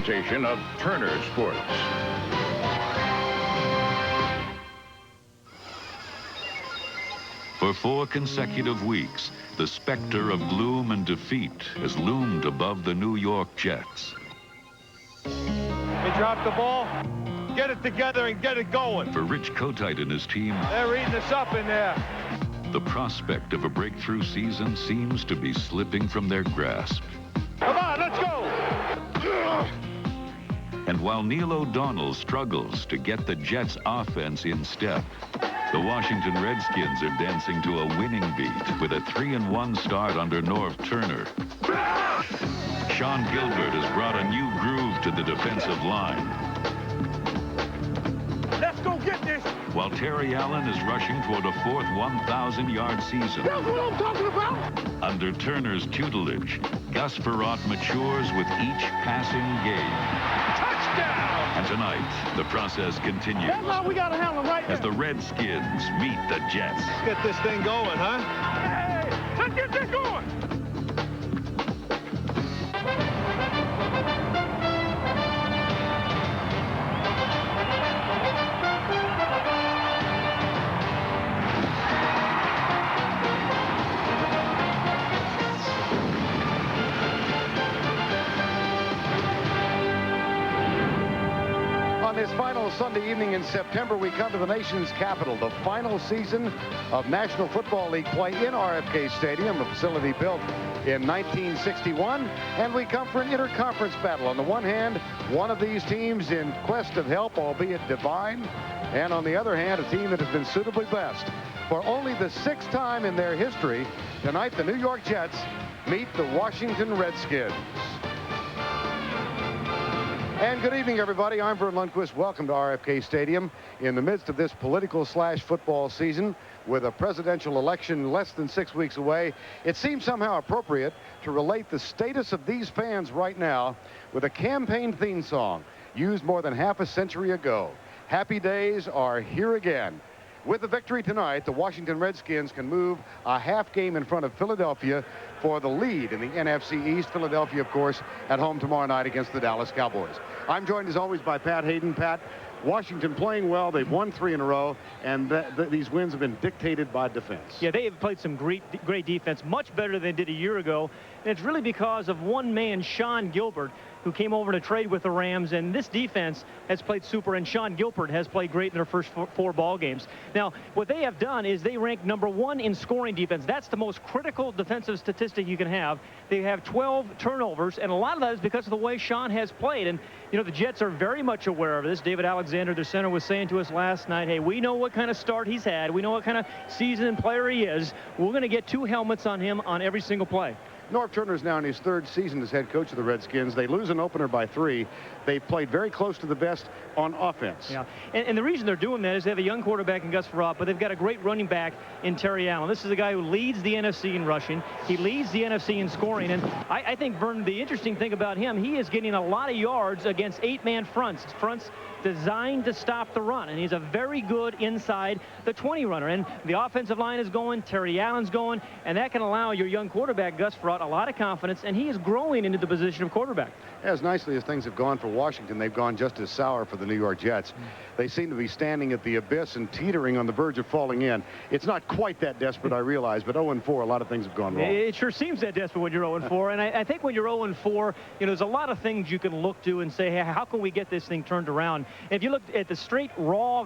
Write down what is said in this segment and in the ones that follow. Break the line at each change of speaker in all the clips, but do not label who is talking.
presentation of Turner Sports.
For 4 consecutive weeks, the specter of gloom and defeat has loomed above the New York Jets.
They dropped the ball. Get it together and get it going.
For Rich Kotite and his team,
they're eating us up in there.
The prospect of a breakthrough season seems to be slipping from their grasp.
Come on, let's go!
And while Neil O'Donnell struggles to get the Jets' offense in step, the Washington Redskins are dancing to a winning beat with a 3-1 start under Norv Turner. Sean Gilbert has brought a new groove to the defensive line.
Let's go get this!
While Terry Allen is rushing toward a 4th 1,000-yard season.
That's what I'm talking about!
Under Turner's tutelage, Gus Frerotte matures with each passing game.
Touchdown!
And tonight, the process continues.
That's how we got to handle right
as the Redskins meet the Jets.
Let's get this thing going, huh? Hey, let's get this going!
On this final Sunday evening in September, we come to the nation's capital, the final season of National Football League play in RFK Stadium, a facility built in 1961, and we come for an interconference battle. On the one hand, one of these teams in quest of help, albeit divine, and on the other hand, a team that has been suitably blessed. For only the 6th time in their history, tonight the New York Jets meet the Washington Redskins. And good evening, everybody. I'm Vern Lundquist. Welcome to RFK Stadium in the midst of this political/football season with a presidential election less than 6 weeks away. It seems somehow appropriate to relate the status of these fans right now with a campaign theme song used more than half a century ago. Happy days are here again. With the victory tonight, the Washington Redskins can move a half game in front of Philadelphia for the lead in the NFC East. Philadelphia, of course, at home tomorrow night against the Dallas Cowboys. I'm joined, as always, by Pat Hayden. Pat, Washington playing well. They've won 3 in a row, and these wins have been dictated by defense.
Yeah, they have played some great defense, much better than they did a year ago. And it's really because of one man, Sean Gilbert, who came over to trade with the Rams, and this defense has played super, and Sean Gilbert has played great in their first 4 ball games. Now, what they have done is they rank #1 in scoring defense. That's the most critical defensive statistic you can have. They have 12 turnovers, and a lot of that is because of the way Sean has played. And, you know, the Jets are very much aware of this. David Alexander, their center, was saying to us last night, hey, we know what kind of start he's had. We know what kind of seasoned player he is. We're going to get 2 helmets on him on every single play.
Norv Turner is now in his 3rd season as head coach of the Redskins. They lose an opener by 3. They've played very close to the best on offense.
Yeah, and the reason they're doing that is they have a young quarterback in Gus Frerotte, but they've got a great running back in Terry Allen. This is a guy who leads the NFC in rushing. He leads the NFC in scoring, and I think, Vern, the interesting thing about him, he is getting a lot of yards against 8-man fronts designed to stop the run, and he's a very good inside the 20 runner. And the offensive line is going, Terry Allen's going, and that can allow your young quarterback, Gus Frerotte, a lot of confidence, and he is growing into the position of quarterback.
As nicely as things have gone for Washington, they've gone just as sour for the New York Jets. They seem to be standing at the abyss and teetering on the verge of falling in. It's not quite that desperate, I realize, but 0-4, a lot of things have gone wrong.
It sure seems that desperate when you're 0-4, and I think when you're 0-4, you know, there's a lot of things you can look to and say, hey, how can we get this thing turned around? And if you look at the straight raw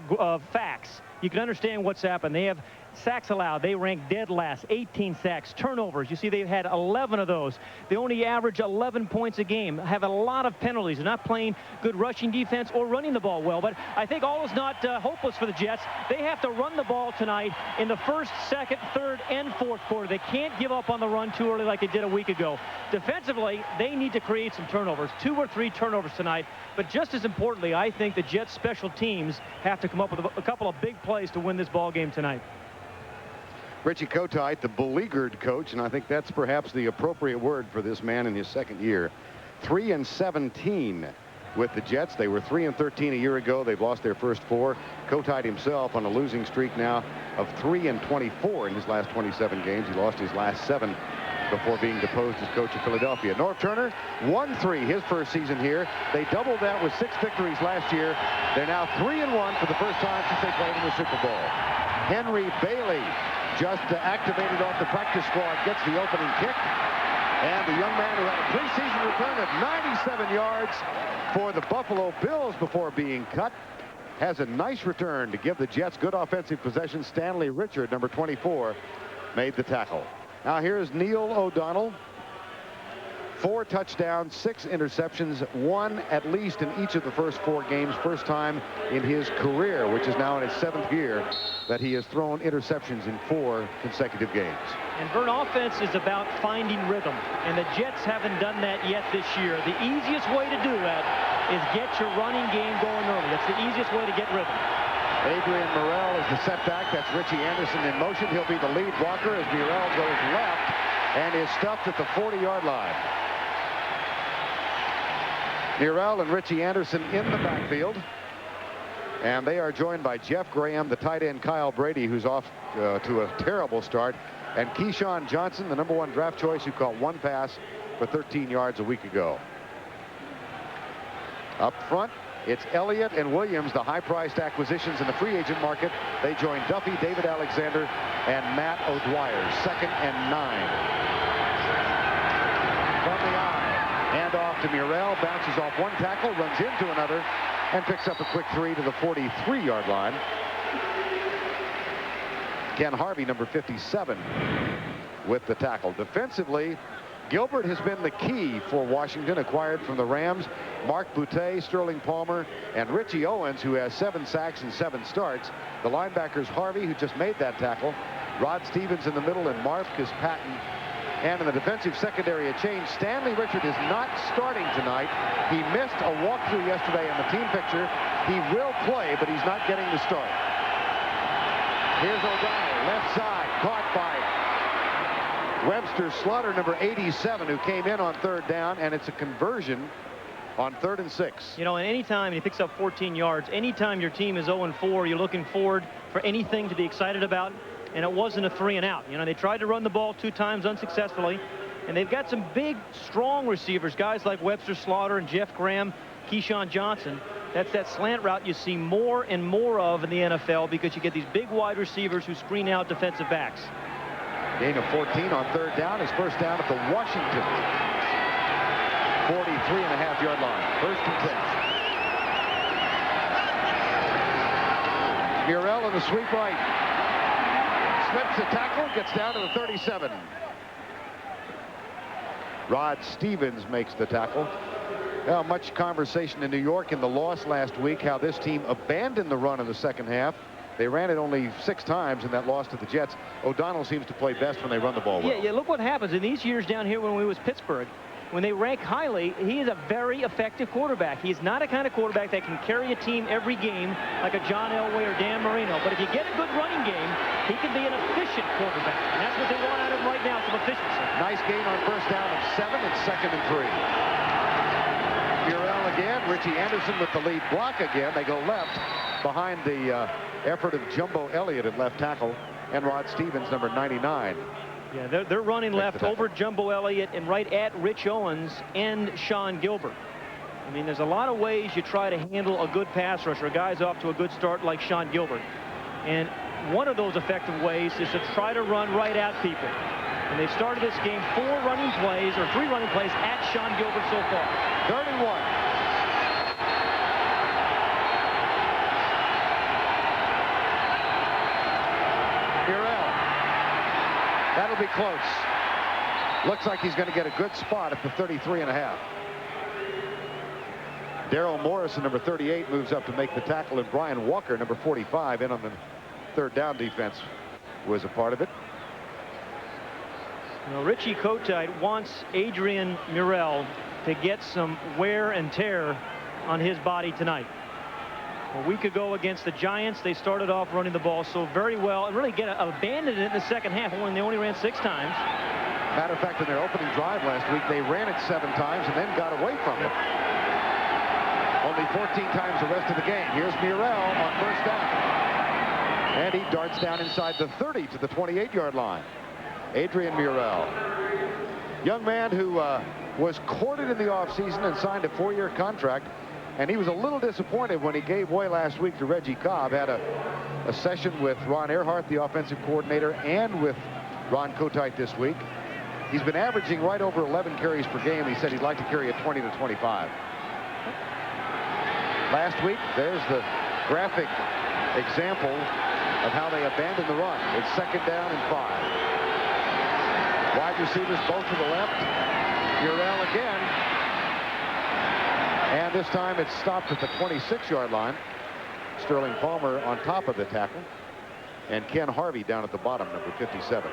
facts, you can understand what's happened. They have sacks allowed. They rank dead last. 18 sacks. Turnovers. You see, they've had 11 of those. They only average 11 points a game. Have a lot of penalties. They're not playing good rushing defense or running the ball well. But I think all is not hopeless for the Jets. They have to run the ball tonight in the 1st, 2nd, 3rd, and 4th quarter. They can't give up on the run too early like they did a week ago. Defensively, they need to create some turnovers. 2 or 3 turnovers tonight. But just as importantly, I think the Jets' special teams have to come up with a couple of big plays to win this ball game tonight.
Richie Kotite, the beleaguered coach, and I think that's perhaps the appropriate word for this man in his 2nd year. 3-17 with the Jets. They were 3-13 a year ago. They've lost their first 4. Kotite himself on a losing streak now of 3-24 in his last 27 games. He lost his last 7 before being deposed as coach of Philadelphia. Norv Turner, 1-3 his first season here. They doubled that with 6 victories last year. They're now 3-1 for the first time since they played in the Super Bowl. Henry Bailey, just activated off the practice squad, gets the opening kick. And the young man who had a preseason return of 97 yards for the Buffalo Bills before being cut has a nice return to give the Jets good offensive possession. Stanley Richard, number 24, made the tackle. Now here's Neil O'Donnell. 4 touchdowns, 6 interceptions, 1 at least in each of the first 4 games. First time in his career, which is now in his 7th year, that he has thrown interceptions in 4 consecutive games.
And Vern, offense is about finding rhythm, and the Jets haven't done that yet this year. The easiest way to do that is get your running game going early. That's the easiest way to get rhythm.
Adrian Morrell is the setback. That's Richie Anderson in motion. He'll be the lead blocker as Morrell goes left and is stuffed at the 40-yard line. Morrell and Richie Anderson in the backfield. And they are joined by Jeff Graham, the tight end Kyle Brady, who's off to a terrible start, and Keyshawn Johnson, the #1 draft choice, who caught 1 pass for 13 yards a week ago. Up front, it's Elliott and Williams, the high-priced acquisitions in the free agent market. They join Duffy, David Alexander, and Matt O'Dwyer. 2nd and 9. From the eye. Hand off to Morrell, bounces off 1 tackle, runs into another, and picks up a quick 3 to the 43-yard line. Ken Harvey, number 57, with the tackle. Defensively, Gilbert has been the key for Washington, acquired from the Rams. Mark Boutte, Sterling Palmer, and Richie Owens, who has 7 sacks and 7 starts. The linebackers Harvey, who just made that tackle, Rod Stevens in the middle, and Marcus Patton. And in the defensive secondary, a change. Stanley Richard is not starting tonight. He missed a walkthrough yesterday in the team picture. He will play, but he's not getting the start. Here's O'Donnell, left side, caught by Webster Slaughter, number 87, who came in on 3rd down, and it's a conversion on 3rd and 6.
You know, and anytime he picks up 14 yards, anytime your team is 0-4, you're looking forward for anything to be excited about. And it wasn't a 3 and out. You know, they tried to run the ball 2 times unsuccessfully. And they've got some big, strong receivers, guys like Webster Slaughter and Jeff Graham, Keyshawn Johnson. That's that slant route you see more and more of in the NFL, because you get these big wide receivers who screen out defensive backs.
Gain of 14 on 3rd down. His first down at the Washington 43.5-yard line. 1st and 10. Morrell in the sweep right. Slips the tackle, gets down to the 37. Rod Stevens makes the tackle. Well, much conversation in New York in the loss last week, how this team abandoned the run in the second half. They ran it only 6 times in that loss to the Jets. O'Donnell seems to play best when they run the ball well.
Yeah, look what happens in these years down here when we was Pittsburgh. When they rank highly, he is a very effective quarterback. He's not a kind of quarterback that can carry a team every game like a John Elway or Dan Marino. But if you get a good running game, he can be an efficient quarterback. And that's what they want out of him right now, some efficiency.
Nice gain on first down of 7. It's 2nd and 3. Morrell again. Richie Anderson with the lead block again. They go left behind the effort of Jumbo Elliott at left tackle and Rod Stevens, number 99.
Yeah, they're running left over Jumbo Elliott and right at Rich Owens and Sean Gilbert. I mean, there's a lot of ways you try to handle a good pass rusher, guys off to a good start like Sean Gilbert. And one of those effective ways is to try to run right at people. And they've started this game 3 running plays at Sean Gilbert so far.
3rd and 1. That'll be close. Looks like he's going to get a good spot at the 33.5. Darrell Morrison, number 38, moves up to make the tackle, and Brian Walker, number 45, in on the 3rd down defense, was a part of it.
You know, Richie Kotite wants Adrian Morrell to get some wear and tear on his body tonight. A week ago against the Giants, they started off running the ball so very well and really abandoned it in the second half when they only ran 6 times.
Matter of fact, in their opening drive last week, they ran it 7 times and then got away from it. Only 14 times the rest of the game. Here's Morrell on first down. And he darts down inside the 30 to the 28-yard line. Adrian Morrell. Young man who was courted in the offseason and signed a 4-year contract. And he was a little disappointed when he gave way last week to Reggie Cobb. Had a session with Ron Earhart, the offensive coordinator, and with Ron Kotite this week. He's been averaging right over 11 carries per game. He said he'd like to carry at 20 to 25. Last week, there's the graphic example of how they abandoned the run. It's 2nd down and 5. Wide receivers both to the left. Urell again. And this time it's stopped at the 26-yard line. Sterling Palmer on top of the tackle. And Ken Harvey down at the bottom, number 57.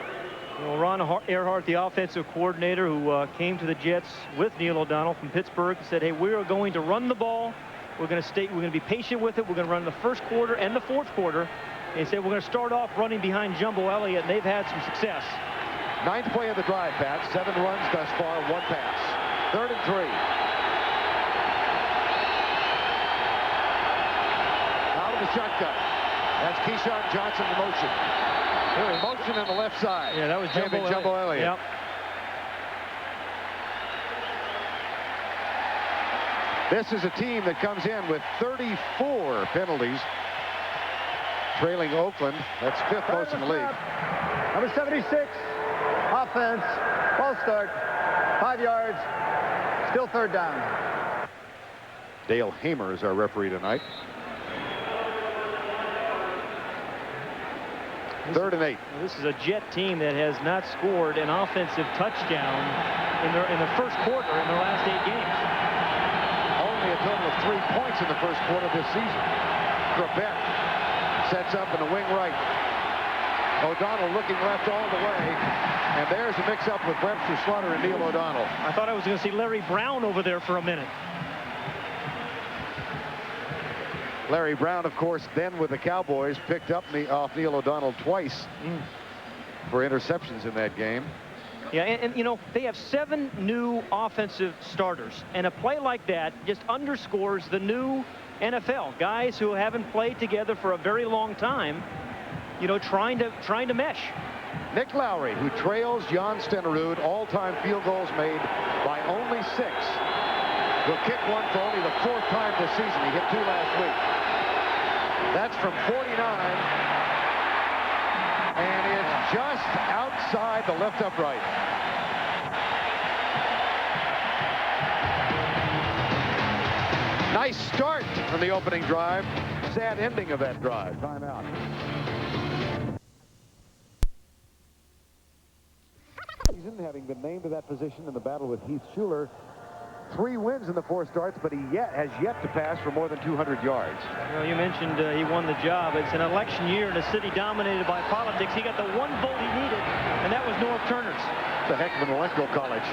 Well, Ron Earhart, the offensive coordinator who came to the Jets with Neil O'Donnell from Pittsburgh, said, hey, we are going to run the ball. We're going to be patient with it. We're going to run the first quarter and the fourth quarter. And he said, we're going to start off running behind Jumbo Elliott, and they've had some success.
9th play of the drive, Pat. 7 runs thus far, 1 pass. 3rd and 3. Out of the shotgun. That's Keyshawn Johnson in motion. Here in motion on the left side.
Yeah, that was Jumbo
Elliott.
Yep.
This is a team that comes in with 34 penalties, trailing Oakland. That's 5th most in the league.
Number 76, offense, ball start, 5 yards, still 3rd down.
Dale Hamer is our referee tonight. 3rd and 8.
This is a Jet team that has not scored an offensive touchdown in the first quarter in their last 8 games.
Only a total of 3 points in the first quarter this season. Grabet sets up in the wing right. O'Donnell looking left all the way. And there's a mix-up with Webster Slaughter and Neil O'Donnell.
I thought I was going to see Larry Brown over there for a minute.
Larry Brown, of course, then with the Cowboys, picked up off Neil O'Donnell twice for interceptions in that game.
Yeah, and you know, they have 7 new offensive starters. And a play like that just underscores the new NFL. Guys who haven't played together for a very long time, you know, trying to mesh.
Nick Lowry, who trails Jan Stenerud, all-time field goals made by only 6. Will kick one for only the 4th time this season. He hit 2 last week. That's from 49. And it's just outside the left upright. Nice start from the opening drive. Sad ending of that drive. Timeout. Season, having been named to that position in the battle with Heath Schuler. 3 wins in the 4 starts, but he has yet to pass for more than 200 yards.
Well, you mentioned he won the job. It's an election year in a city dominated by politics. He got the 1 vote he needed, and that was North Turner's.
It's a heck of an electoral college.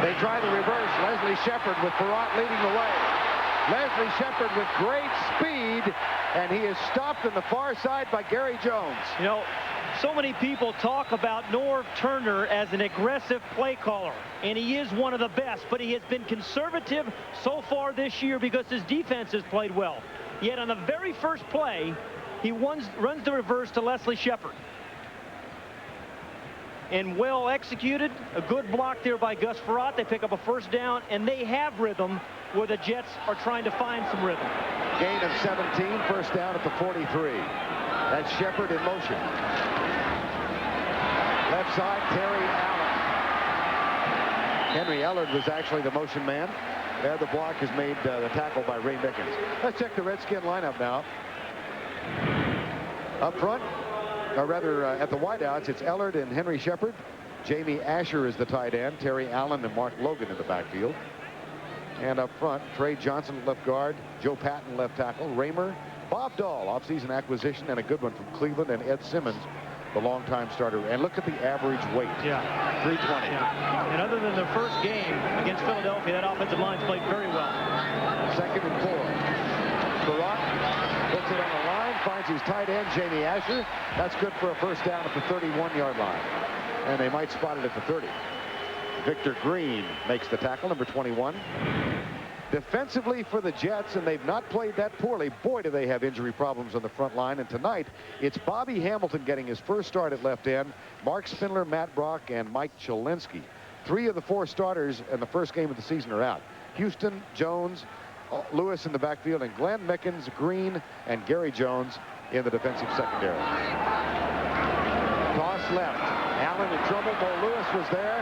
They try the reverse. Leslie Shepard with Perrott leading the way. Leslie Shepard with great speed, and he is stopped on the far side by Gary Jones.
You know, so many people talk about Norv Turner as an aggressive play caller, and he is one of the best, but he has been conservative so far this year because his defense has played well. Yet on the very first play, he runs the reverse to Leslie Shepard. And well executed, a good block there by Gus Frerotte. They pick up a 1st down, and they have rhythm where the Jets are trying to find some rhythm.
Gain of 17, 1st down at the 43. That's Shepard in motion. Left side, Terry Allen. Henry Ellard was actually the motion man. There the block is made, the tackle by Ray Mickens. Let's check the Redskin lineup now. Up front, or rather at the wideouts, it's Ellard and Henry Shepard. Jamie Asher is the tight end. Terry Allen and Mark Logan in the backfield. And up front, Trey Johnson left guard. Joe Patton left tackle. Raymer, Bob Dahl, offseason acquisition, and a good one from Cleveland, and Ed Simmons, the longtime starter. And look at the average weight.
Yeah.
320.
Yeah. And other than the first game against Philadelphia, that offensive line's played very well. 2nd
and 4. Perrott puts it on the line, finds his tight end, Jamie Asher. That's good for a 1st down at the 31-yard line. And they might spot it at the 30. Victor Green makes the tackle, number 21. Defensively for the Jets, and they've not played that poorly. Boy, do they have injury problems on the front line. And tonight, it's Bobby Hamilton getting his first start at left end. Mark Spindler, Matt Brock, and Mike Chilinsky. 3 of the 4 starters in the first game of the season are out. Houston, Jones, Lewis in the backfield, and Glenn Mickens, Green, and Gary Jones in the defensive secondary. Toss left. Allen in trouble. Mo Lewis was there.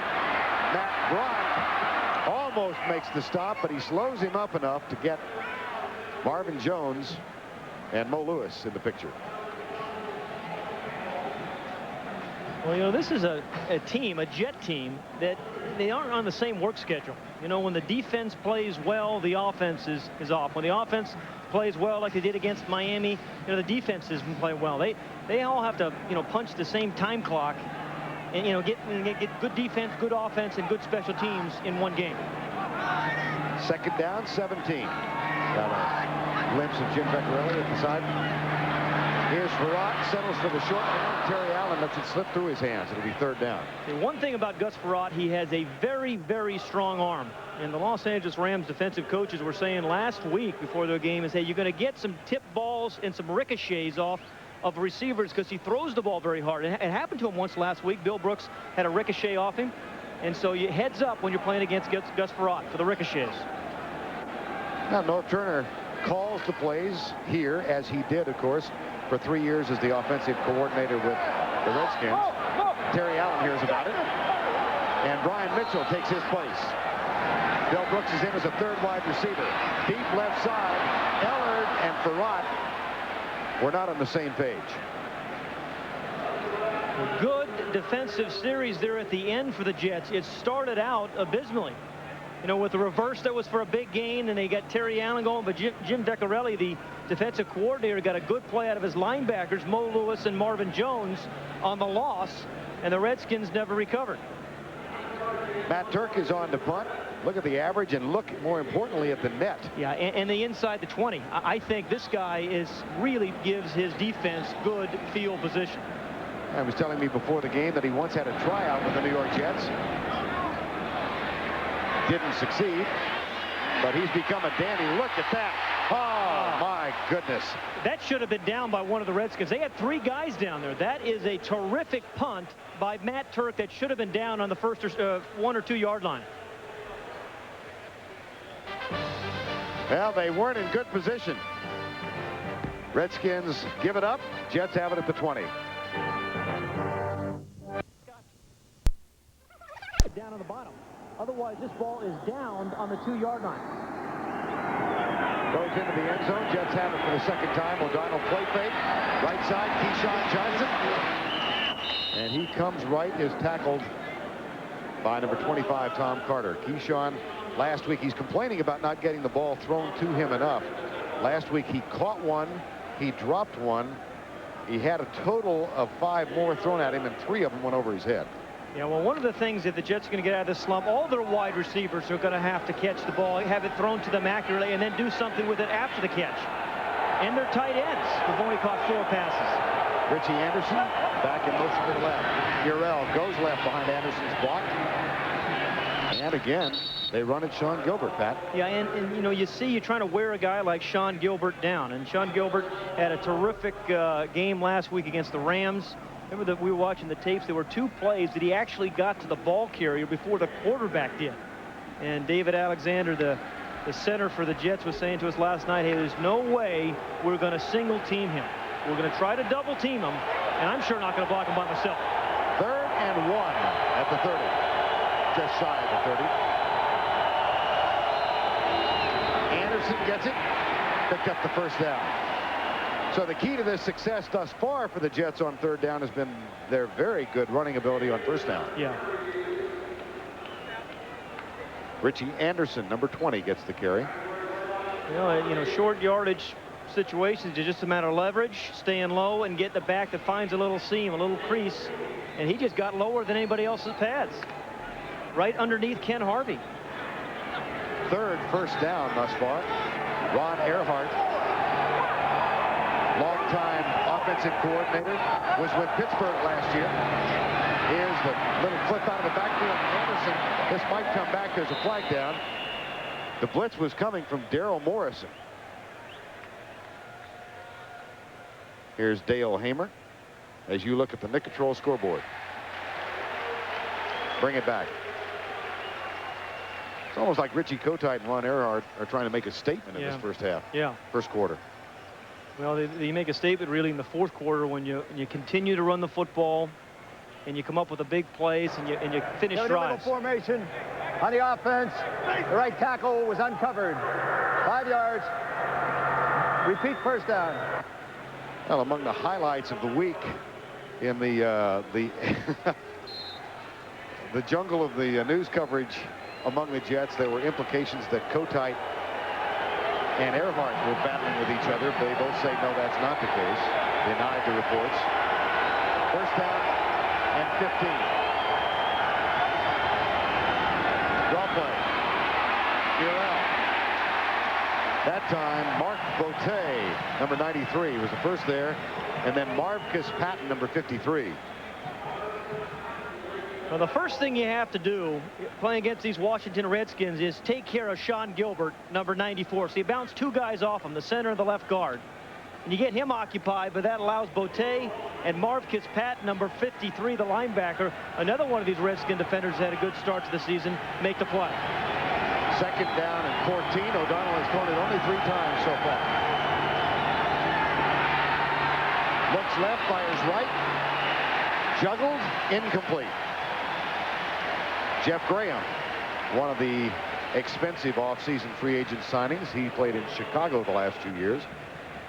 Matt Brock almost makes the stop, but he slows him up enough to get Marvin Jones and Mo Lewis in the picture.
Well, you know, this is a team, a Jet team, that they aren't on the same work schedule. You know, when the defense plays well, the offense is off. When the offense plays well, like they did against Miami, you know, the defense has been playing well. They all have to, you know, punch the same time clock and, you know, get good defense, good offense, and good special teams in one game.
Second down, 17. Got a glimpse of Jim Vecchiarelli at the side. Here's Farad, settles for the short man. Terry Allen lets it slip through his hands. It'll be third down.
And one thing about Gus Farad, he has a very, very strong arm. And the Los Angeles Rams defensive coaches were saying last week before their game is, hey, you're going to get some tip balls and some ricochets off of receivers because he throws the ball very hard. It happened to him once last week. Bill Brooks had a ricochet off him. And so you heads up when you're playing against Gus Farad for the ricochets.
Now, North Turner calls the plays here, as he did, of course, for 3 years as the offensive coordinator with the Redskins. Terry Allen hears about it. And Brian Mitchell takes his place. Bill Brooks is in as a third wide receiver. Deep left side. Ellard and Farad were not on the same page.
Good defensive series there at the end for the Jets. It started out abysmally. You know, with the reverse that was for a big gain, and they got Terry Allen going, but Jim Vecchiarelli, the defensive coordinator, got a good play out of his linebackers, Mo Lewis and Marvin Jones, on the loss, and the Redskins never recovered.
Matt Turk is on to punt. Look at the average, and look, more importantly, at the net.
Yeah, and the inside the 20. I think this guy really gives his defense good field position.
He was telling me before the game that he once had a tryout with the New York Jets. Didn't succeed, but he's become a dandy. Look at that. Oh, my goodness.
That should have been down by one of the Redskins. They had 3 guys down there. That is a terrific punt by Matt Turk that should have been down on the first 1 or 2 yard line.
Well, they weren't in good position. Redskins give it up. Jets have it at the 20.
Down on the bottom. Otherwise, this ball is down on the 2 yard line.
Goes into the end zone. Jets have it for the second time. O'Donnell play fake. Right side, Keyshawn Johnson. And he comes right, is tackled by number 25, Tom Carter. Keyshawn, last week, he's complaining about not getting the ball thrown to him enough. Last week, he caught one. He dropped one. He had a total of 5 more thrown at him, and 3 of them went over his head.
Yeah, well, one of the things that the Jets are going to get out of this slump, all their wide receivers are going to have to catch the ball, have it thrown to them accurately, and then do something with it after the catch. And their tight ends have only caught 4 passes.
Richie Anderson back in motion to the left. Urel goes left behind Anderson's block. And again, they run at Sean Gilbert, Pat.
Yeah, and you know, you see you're trying to wear a guy like Sean Gilbert down. And Sean Gilbert had a terrific game last week against the Rams. Remember that we were watching the tapes. There were 2 plays that he actually got to the ball carrier before the quarterback did. And David Alexander, the center for the Jets, was saying to us last night, hey, there's no way we're going to single team him. We're going to try to double team him, and I'm sure not going to block him by myself.
3rd and 1 at the 30. Just shy of the 30. Anderson gets it. Picked up the first down. So the key to this success thus far for the Jets on 3rd down has been their very good running ability on 1st down.
Yeah.
Richie Anderson, number 20, gets the carry.
You know, short yardage situations, it's just a matter of leverage, staying low, and getting the back that finds a little seam, a little crease. And he just got lower than anybody else's pads. Right underneath Ken Harvey.
3rd first down thus far. Ron Earhart, longtime offensive coordinator, was with Pittsburgh last year. Here's the little flip out of the backfield. Anderson, this might come back. There's a flag down. The blitz was coming from Daryl Morrison. Here's Dale Hamer as you look at the Nick Control scoreboard. Bring it back. It's almost like Richie Kotite and Ron Earhart are trying to make a statement in this first half.
Yeah.
First quarter.
Well, they make a statement really in the fourth quarter when you continue to run the football and you come up with the big plays and you finish drives.
Formation on the offense. The right tackle was uncovered. 5 yards. Repeat first down.
Well, among the highlights of the week in the the jungle of the news coverage among the Jets, there were implications that Kotite and Earhart were battling with each other. They both say no, that's not the case. Denied the reports. First down and 15. Draw play. Burrell. That time, Mark Botte, number 93, was the first there. And then Marvcus Patton, number 53.
Well, the first thing you have to do playing against these Washington Redskins is take care of Sean Gilbert, number 94. So you bounce 2 guys off him, the center and the left guard. And you get him occupied, but that allows Botte and Marvcus Patton, number 53, the linebacker, another one of these Redskin defenders that had a good start to the season, make the play.
Second down and 14. O'Donnell has thrown it only 3 times so far. Looks left, fires right. Juggled, incomplete. Jeff Graham, one of the expensive offseason free agent signings. He played in Chicago the last 2 years.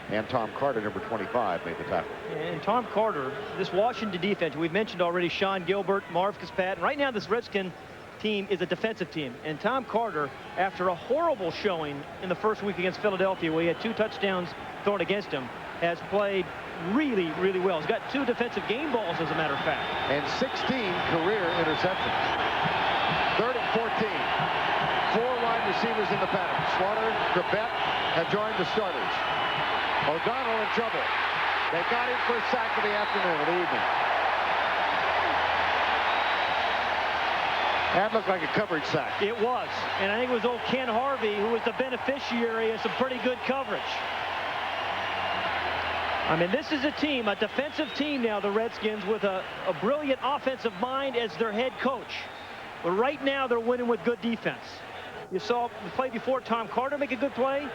And Tom Carter, number 25, made the tackle.
And Tom Carter, this Washington defense, we've mentioned already Sean Gilbert, Marvcus Patton. Right now, this Redskin team is a defensive team. And Tom Carter, after a horrible showing in the first week against Philadelphia, where he had 2 touchdowns thrown against him, has played really, really well. He's got 2 defensive game balls, as a matter of fact.
And 16 career interceptions. 3rd and 14. 4 wide receivers in the pattern. Slaughter, Trebek have joined the starters. O'Donnell in trouble. They got him for a sack for the afternoon, of the evening. That looked like a coverage sack.
It was. And I think it was old Ken Harvey who was the beneficiary of some pretty good coverage. I mean, this is a team, a defensive team now, the Redskins, with a brilliant offensive mind as their head coach. But right now, they're winning with good defense. You saw the play before, Tom Carter make a good play.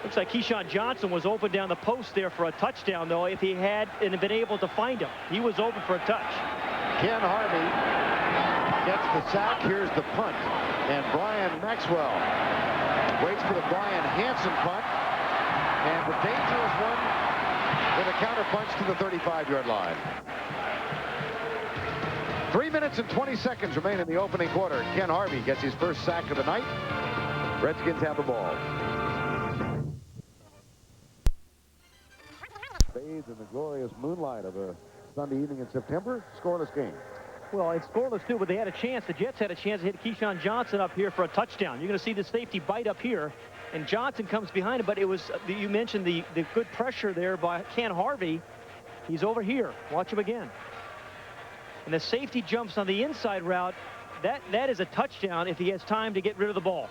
Looks like Keyshawn Johnson was open down the post there for a touchdown, though, if he had been able to find him. He was open for a touch.
Ken Harvey gets the sack. Here's the punt. And Brian Maxwell waits for the Brian Hansen punt. And the dangerous one with a counter punch to the 35-yard line. 3 minutes and 20 seconds remain in the opening quarter. Ken Harvey gets his first sack of the night. Redskins have the ball. Bathed in the glorious moonlight of a Sunday evening in September. Scoreless game.
Well, it's scoreless too, but they had a chance. The Jets had a chance to hit Keyshawn Johnson up here for a touchdown. You're going to see the safety bite up here, and Johnson comes behind him. But it was, you mentioned the good pressure there by Ken Harvey. He's over here. Watch him again. And the safety jumps on the inside route. That is a touchdown if he has time to get rid of the ball.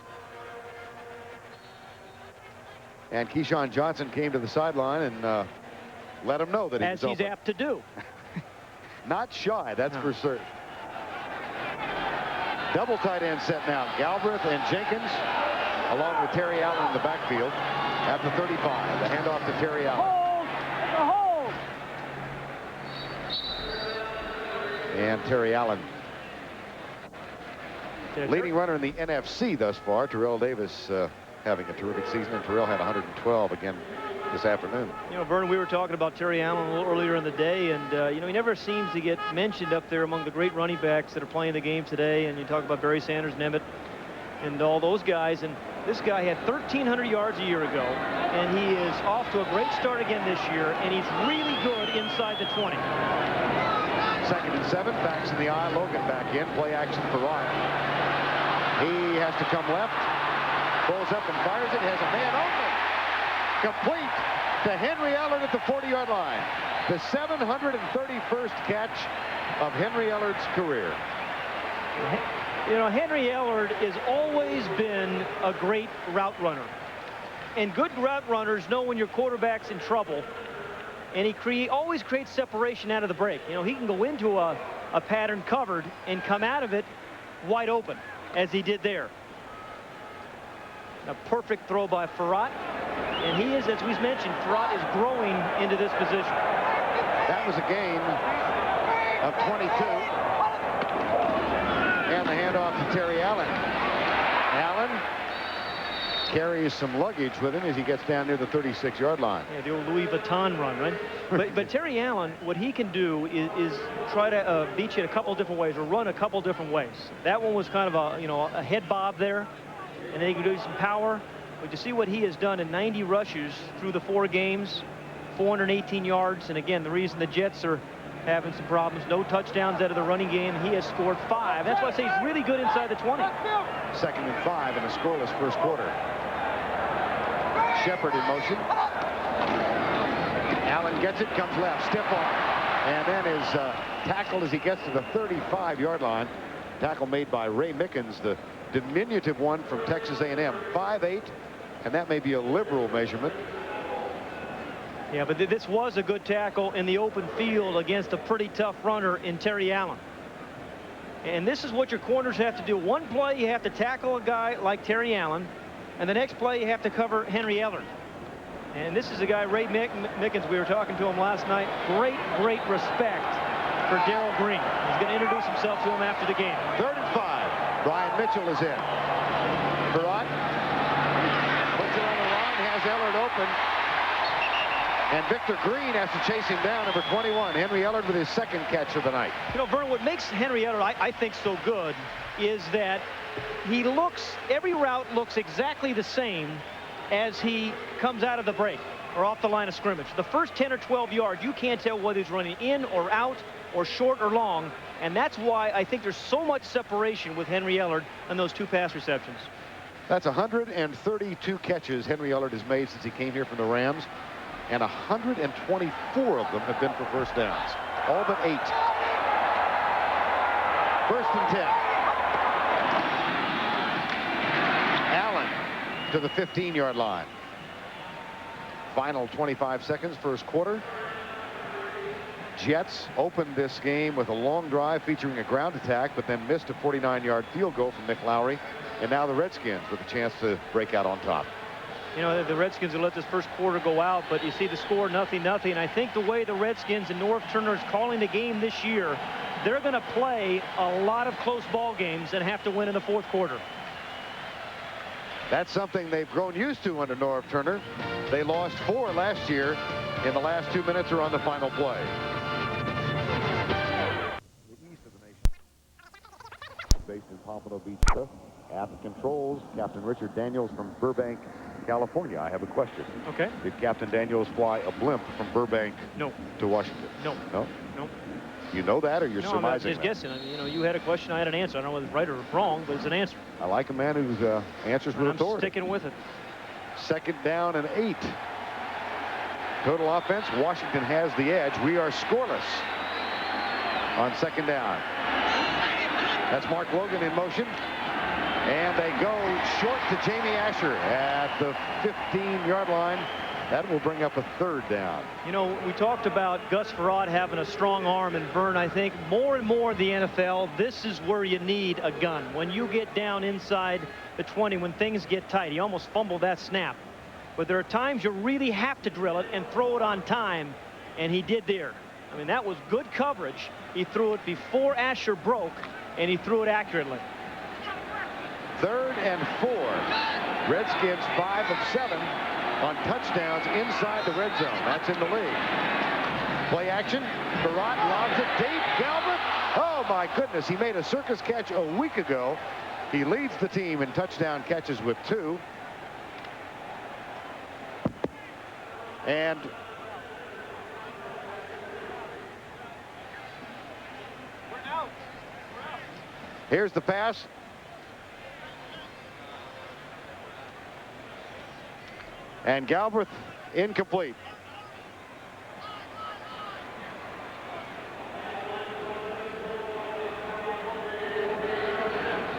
And Keyshawn Johnson came to the sideline and let him know that he was open.
As he's apt to do.
Not shy, that's for certain. Double tight end set now. Galbraith and Jenkins, along with Terry Allen in the backfield at the 35. The handoff to Terry Allen.
Hold!
And Terry Allen, leading runner in the NFC thus far. Terrell Davis having a terrific season, and Terrell had 112 again this afternoon.
You know, Vern, we were talking about Terry Allen a little earlier in the day, and you know, he never seems to get mentioned up there among the great running backs that are playing the game today. And you talk about Barry Sanders, Nemeth, and all those guys, and this guy had 1,300 yards a year ago, and he is off to a great start again this year, and he's really good inside the 20.
2nd and 7, backs in the eye, Logan back in, play action for Ryan. He has to come left, pulls up and fires it, has a man open. Complete to Henry Ellard at the 40-yard line. The 731st catch of Henry Ellard's career.
You know, Henry Ellard has always been a great route runner. And good route runners know when your quarterback's in trouble. And he always creates separation out of the break. You know, he can go into a pattern covered and come out of it wide open, as he did there. A perfect throw by Farrat. And he is, as we've mentioned, Farrat is growing into this position.
That was a gain of 22. And the handoff to Terry Allen. Allen carries some luggage with him as he gets down near the 36-yard line.
Yeah, the old Louis Vuitton run, right? but Terry Allen, what he can do is try to beat you in a couple different ways, or run a couple different ways. That one was kind of a head bob there, and then he can do some power. But you see what he has done in 90 rushes through the 4 games, 418 yards, and again, the reason the Jets are having some problems, no touchdowns out of the running game. He has scored 5. That's why I say he's really good inside the 20.
2nd and 5 in a scoreless first quarter. Shepard in motion. Allen gets it, comes left, stiff arm, and then is tackled as he gets to the 35-yard line. Tackle made by Ray Mickens, the diminutive one from Texas A&M, 5'8", and that may be a liberal measurement.
Yeah, but this was a good tackle in the open field against a pretty tough runner in Terry Allen. And this is what your corners have to do. One play, you have to tackle a guy like Terry Allen, and the next play, you have to cover Henry Ellard. And this is a guy, Ray Mickens, we were talking to him last night. Great respect for Darrell Green. He's going to introduce himself to him after the game.
3rd and 5. Brian Mitchell is in. Farrat puts it on the line, has Ellard open. And Victor Green has to chase him down, number 21. Henry Ellard with his 2nd catch of the night.
You know, Vern, what makes Henry Ellard, I think, so good is that every route looks exactly the same as he comes out of the break or off the line of scrimmage. The first 10 or 12 yards, you can't tell whether he's running in or out or short or long. And that's why I think there's so much separation with Henry Ellard on those 2 pass receptions.
That's 132 catches Henry Ellard has made since he came here from the Rams. And 124 of them have been for first downs. All but 8. 1st and 10. Allen to the 15-yard line. Final 25 seconds, first quarter. Jets opened this game with a long drive featuring a ground attack, but then missed a 49-yard field goal from Mick Lowry. And now the Redskins with a chance to break out on top.
You know, the Redskins will let this first quarter go out, but you see the score, 0-0. And I think the way the Redskins and Norv Turner is calling the game this year, they're going to play a lot of close ball games and have to win in the 4th quarter.
That's something they've grown used to under Norv Turner. They lost 4 last year in the last 2 minutes or on the final play. The east of the nation. Based in Pompano Beach, at the controls, Captain Richard Daniels from Burbank, California. I have a question.
Okay.
Did Captain Daniels fly a blimp from Burbank to Washington?
No.
No?
No.
You know that, or you're surmising?
I'm just guessing. I mean, you know, you had a question, I had an answer. I don't know whether it's right or wrong, but it's an answer.
I like a man whose answers with authority.
I'm sticking with it.
2nd down and 8. Total offense, Washington has the edge. We are scoreless on 2nd down. That's Mark Logan in motion. And they go short to Jamie Asher at the 15-yard line. That will bring up a 3rd down.
You know, we talked about Gus Farrat having a strong arm, and Vern, I think more and more in the NFL, this is where you need a gun. When you get down inside the 20, when things get tight, he almost fumbled that snap. But there are times you really have to drill it and throw it on time, and he did there. I mean, that was good coverage. He threw it before Asher broke, and he threw it accurately.
3rd and 4. Redskins 5 of 7 on touchdowns inside the red zone. That's in the league. Play action. Farrat lobs it deep. Galbraith. Oh, my goodness. He made a circus catch a week ago. He leads the team in touchdown catches with 2. And here's the pass. And Galbraith incomplete.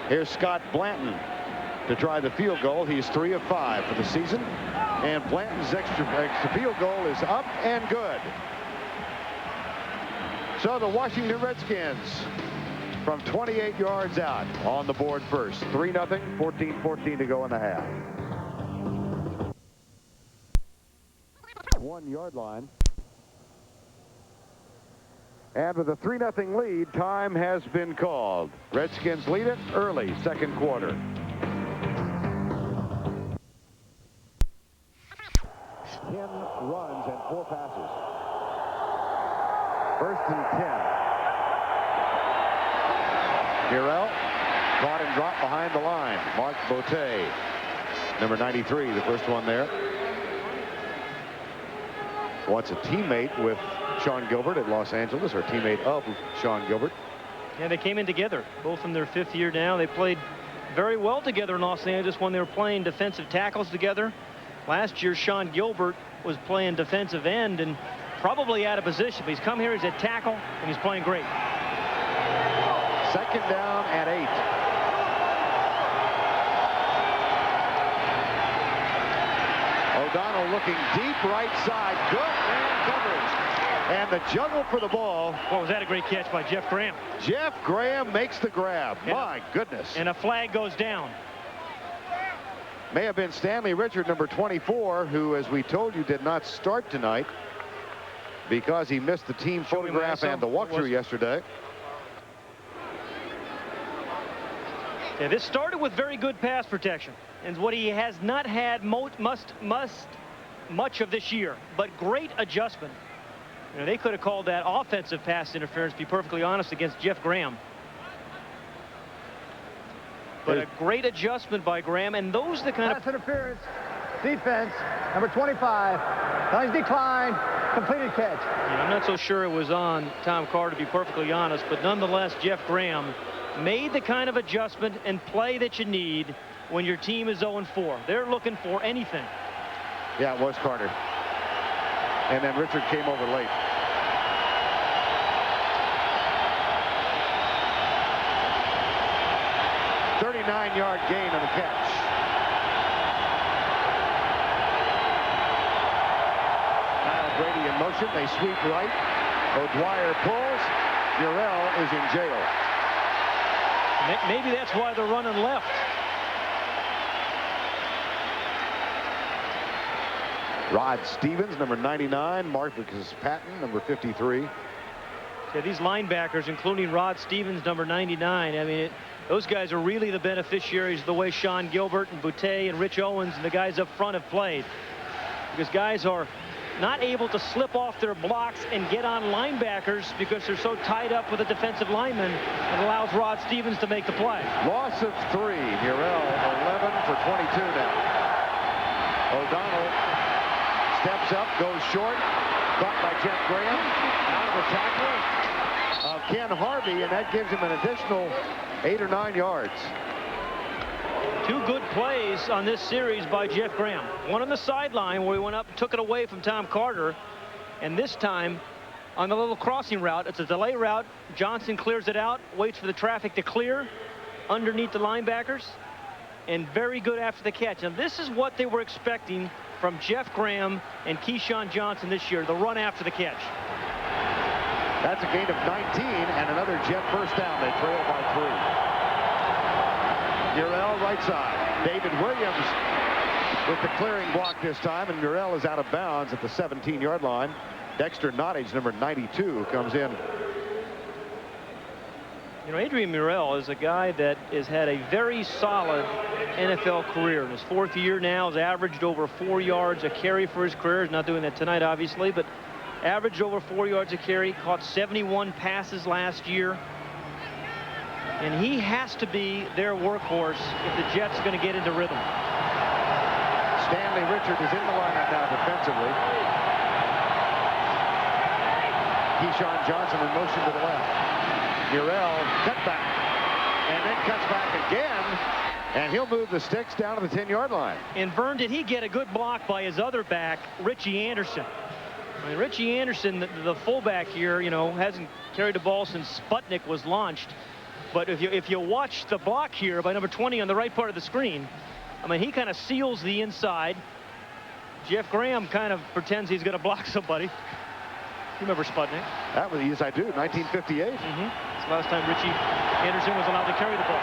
Here's Scott Blanton to try the field goal. He's 3 of 5 for the season. And Blanton's extra field goal is up and good. So the Washington Redskins from 28 yards out on the board first. 3-0, 14-14 to go in the half. 1 yard line. And with a 3-0 lead, time has been called. Redskins lead it early, second quarter. 10 runs and 4 passes. First and 10. Murrell caught and dropped behind the line. Mark Botte, number 93, the first one there. Once a teammate with Sean Gilbert at Los Angeles, or teammate of Sean Gilbert.
Yeah, they came in together, both in their 5th year now. They played very well together in Los Angeles when they were playing defensive tackles together. Last year, Sean Gilbert was playing defensive end and probably out of position. But he's come here, he's at tackle, and he's playing great.
Second down and 8. O'Donnell looking deep right side. Good man coverage. And the juggle for the ball.
Well, was that a great catch by Jeff Graham?
Jeff Graham makes the grab. My goodness.
And a flag goes down.
May have been Stanley Richard, number 24, who, as we told you, did not start tonight because he missed the team photograph and the walkthrough yesterday.
Yeah, this started with very good pass protection, and what he has not had much of this year, but great adjustment. You know, they could have called that offensive pass interference, to be perfectly honest, against Jeff Graham. But a great adjustment by Graham, and those are the kind
pass interference, defense, number 25. Nice decline, completed catch.
Yeah, I'm not so sure it was on Tom Carter, to be perfectly honest, but nonetheless, Jeff Graham made the kind of adjustment and play that you need when your team is 0-4. They're looking for anything.
Yeah, it was Carter. And then Richard came over late. Yard gain on the catch. Kyle Brady in motion. They sweep right. O'Dwyer pulls. Murrell is in jail.
Maybe that's why they're running left.
Rod Stevens, number 99. Marcus Patton, number 53.
Yeah, these linebackers, including Rod Stevens, number 99, I mean, those guys are really the beneficiaries of the way Sean Gilbert and Botte and Rich Owens and the guys up front have played. Because guys are not able to slip off their blocks and get on linebackers because they're so tied up with a defensive lineman. It allows Rod Stevens to make the play.
Loss of 3. Murrell 11 for 22 now. O'Donnell steps up, goes short. Caught by Jeff Graham. Out of the tackle of Ken Harvey, and that gives him an additional 8 or 9 yards.
2 good plays on this series by Jeff Graham. One on the sideline where he went up and took it away from Tom Carter. And this time on the little crossing route, it's a delay route. Johnson clears it out, waits for the traffic to clear underneath the linebackers, and very good after the catch. And this is what they were expecting from Jeff Graham and Keyshawn Johnson this year, the run after the catch.
That's a gain of 19 and another Jet first down. They trail by 3. Murrell right side. David Williams with the clearing block this time, and Murrell is out of bounds at the 17-yard line. Dexter Nottage, number 92, comes in.
You know, Adrian Murrell is a guy that has had a very solid NFL career. In his 4th year now, has averaged over 4 yards a carry for his career. He's not doing that tonight, obviously, but averaged over 4 yards a carry. Caught 71 passes last year. And he has to be their workhorse if the Jets are going to get into rhythm.
Stanley Richard is in the lineup now defensively. Keyshawn Johnson in motion to the left. Murrell cut back and then cuts back again, and he'll move the sticks down to the 10-yard line.
And Vern, did he get a good block by his other back, Richie Anderson? I mean, Richie Anderson, the fullback here, you know, hasn't carried the ball since Sputnik was launched. But if you watch the block here by number 20 on the right part of the screen, I mean, he kind of seals the inside. Jeff Graham kind of pretends he's going to block somebody. You remember Sputnik?
That was, yes, I do, 1958.
It's the last time Richie Anderson was allowed to carry the ball.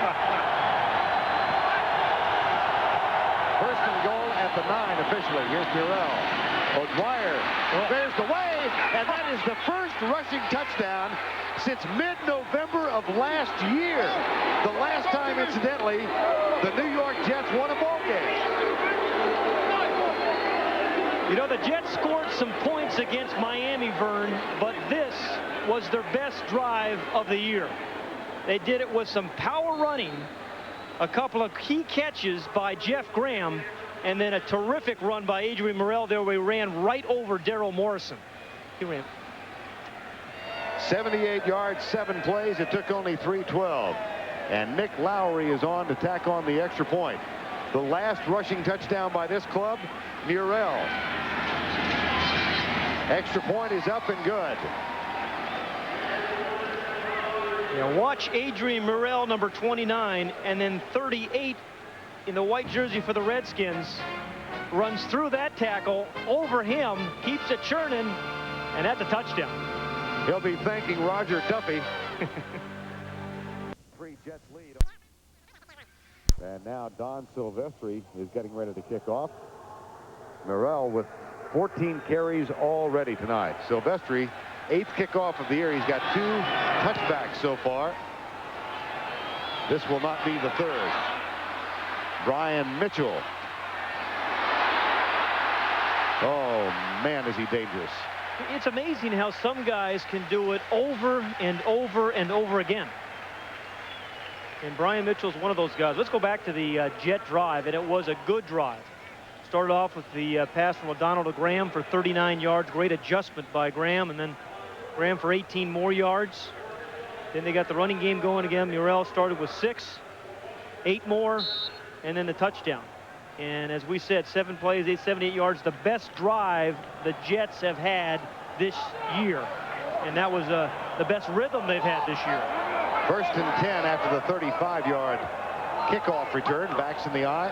First and goal at the 9 officially. Here's Murrell. O'Dwyer there's the way, and that is the first rushing touchdown since mid-November of last year. The last time, incidentally, the New York Jets won a ball game.
You know, the Jets scored some points against Miami, Vern, but this was their best drive of the year. They did it with some power running, a couple of key catches by Jeff Graham, and then a terrific run by Adrian Morrell there where he ran right over Darrell Morrison. He ran
78 yards, 7 plays. It took only 3:12. And Nick Lowry is on to tack on the extra point. The last rushing touchdown by this club, Murrell. Extra point is up and good.
Now watch Adrian Morrell, number 29, and then 38 in the white jersey for the Redskins. Runs through that tackle, over him, keeps it churning, and that's a touchdown.
He'll be thanking Roger Duffy. 3 Jets lead. And now Don Silvestri is getting ready to kick off. Morrell with 14 carries already tonight. Silvestri, 8th kickoff of the year. He's got 2 touchbacks so far. This will not be the 3rd. Brian Mitchell. Oh, man, is he dangerous.
It's amazing how some guys can do it over and over and over again. And Brian Mitchell's one of those guys. Let's go back to the Jet drive, and it was a good drive. Started off with the pass from O'Donnell to Graham for 39 yards. Great adjustment by Graham, and then Graham for 18 more yards. Then they got the running game going again. Murrell started with 6, 8 more, and then the touchdown. And as we said, 7 plays, 78 yards, the best drive the Jets have had this year. And that was the best rhythm they've had this year.
1st and 10 after the 35-yard kickoff return. Backs in the eye.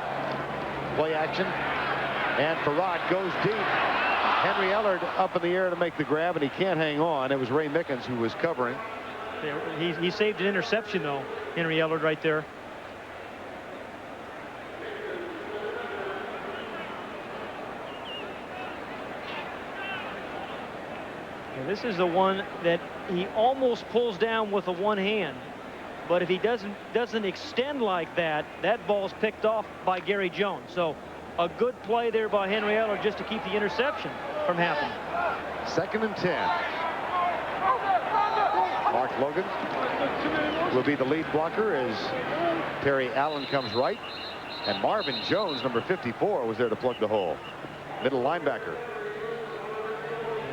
Play action. And Farad goes deep. Henry Ellard up in the air to make the grab, and he can't hang on. It was Ray Mickens who was covering.
He saved an interception, though, Henry Ellard right there. And this is the one that he almost pulls down with a one hand. But if he doesn't extend like that, that ball's picked off by Gary Jones. So a good play there by Henry Ellard just to keep the interception from happening. 2nd and 10.
Mark Logan will be the lead blocker as Terry Allen comes right. And Marvin Jones, number 54, was there to plug the hole. Middle linebacker.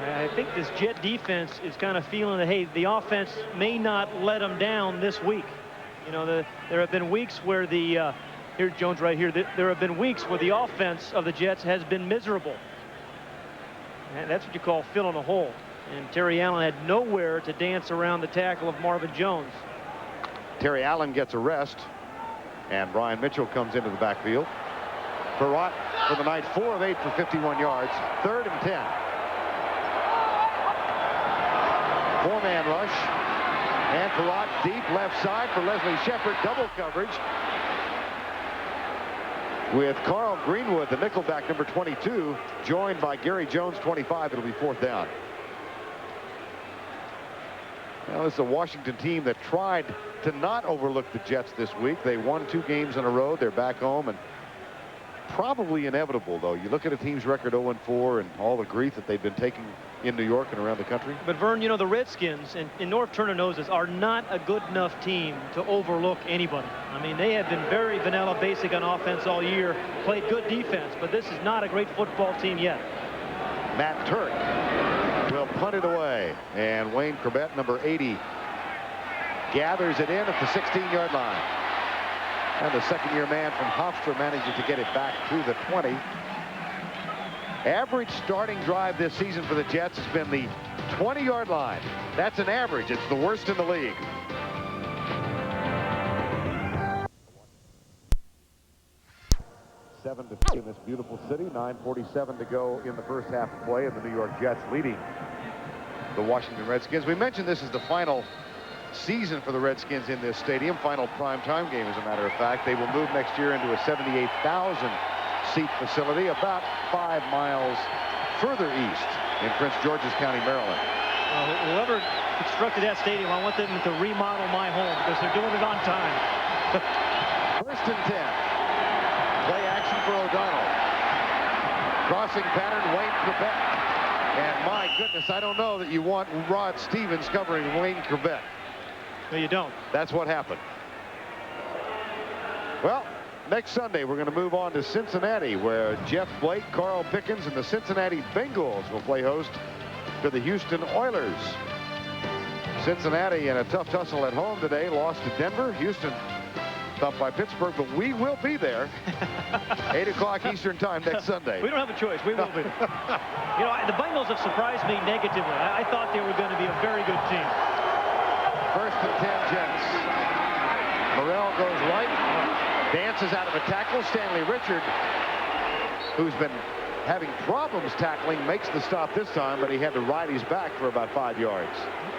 I think this Jet defense is kind of feeling that, hey, the offense may not let them down this week. You know, there have been weeks where here's Jones right here. There have been weeks where the offense of the Jets has been miserable. And that's what you call filling a hole. And Terry Allen had nowhere to dance around the tackle of Marvin Jones.
Terry Allen gets a rest, and Brian Mitchell comes into the backfield. Farad for the night, 4 of 8 for 51 yards. 3rd and 10. 4-man rush. And Farad deep left side for Leslie Shepard. Double coverage. With Carl Greenwood, the nickelback, number 22, joined by Gary Jones, 25. It'll be 4th down. Now, this is a Washington team that tried to not overlook the Jets this week. They won 2 games in a row. They're back home, and probably inevitable, though. You look at a team's record 0-4 and all the grief that they've been taking in New York and around the country.
But Vern, you know, the Redskins, and North Turner knows this, are not a good enough team to overlook anybody. I mean, they have been very vanilla basic on offense all year, played good defense, but this is not a great football team yet.
Matt Turk will punt it away, and Wayne Corbett, number 80, gathers it in at the 16-yard line. And the second-year man from Hofstra manages to get it back to the 20. Average starting drive this season for the Jets has been the 20-yard line. That's an average. It's the worst in the league. 7-3 in this beautiful city. 9:47 to go in the first half of play, and the New York Jets leading the Washington Redskins. We mentioned this is the final season for the Redskins in this stadium. Final primetime game, as a matter of fact. They will move next year into a 78,000 seat facility about 5 miles further east in Prince George's County, Maryland.
Whoever constructed that stadium, I want them to remodel my home because they're doing it on time.
First and 10. Play action for O'Donnell. Crossing pattern, Wayne Quebec. And my goodness, I don't know that you want Rod Stevens covering Wayne Quebec.
No, you don't.
That's what happened. Well, next Sunday, we're going to move on to Cincinnati, where Jeff Blake, Carl Pickens, and the Cincinnati Bengals will play host to the Houston Oilers. Cincinnati in a tough tussle at home today, lost to Denver. Houston tough by Pittsburgh, but we will be there. 8 o'clock Eastern time next Sunday.
We don't have a choice. We will be there. You know, the Bengals have surprised me negatively. I thought they were going to be a very good team.
First and 10 Jets. Morrell goes right, dances out of a tackle. Stanley Richard, who's been having problems tackling, makes the stop this time, but he had to ride his back for about 5 yards.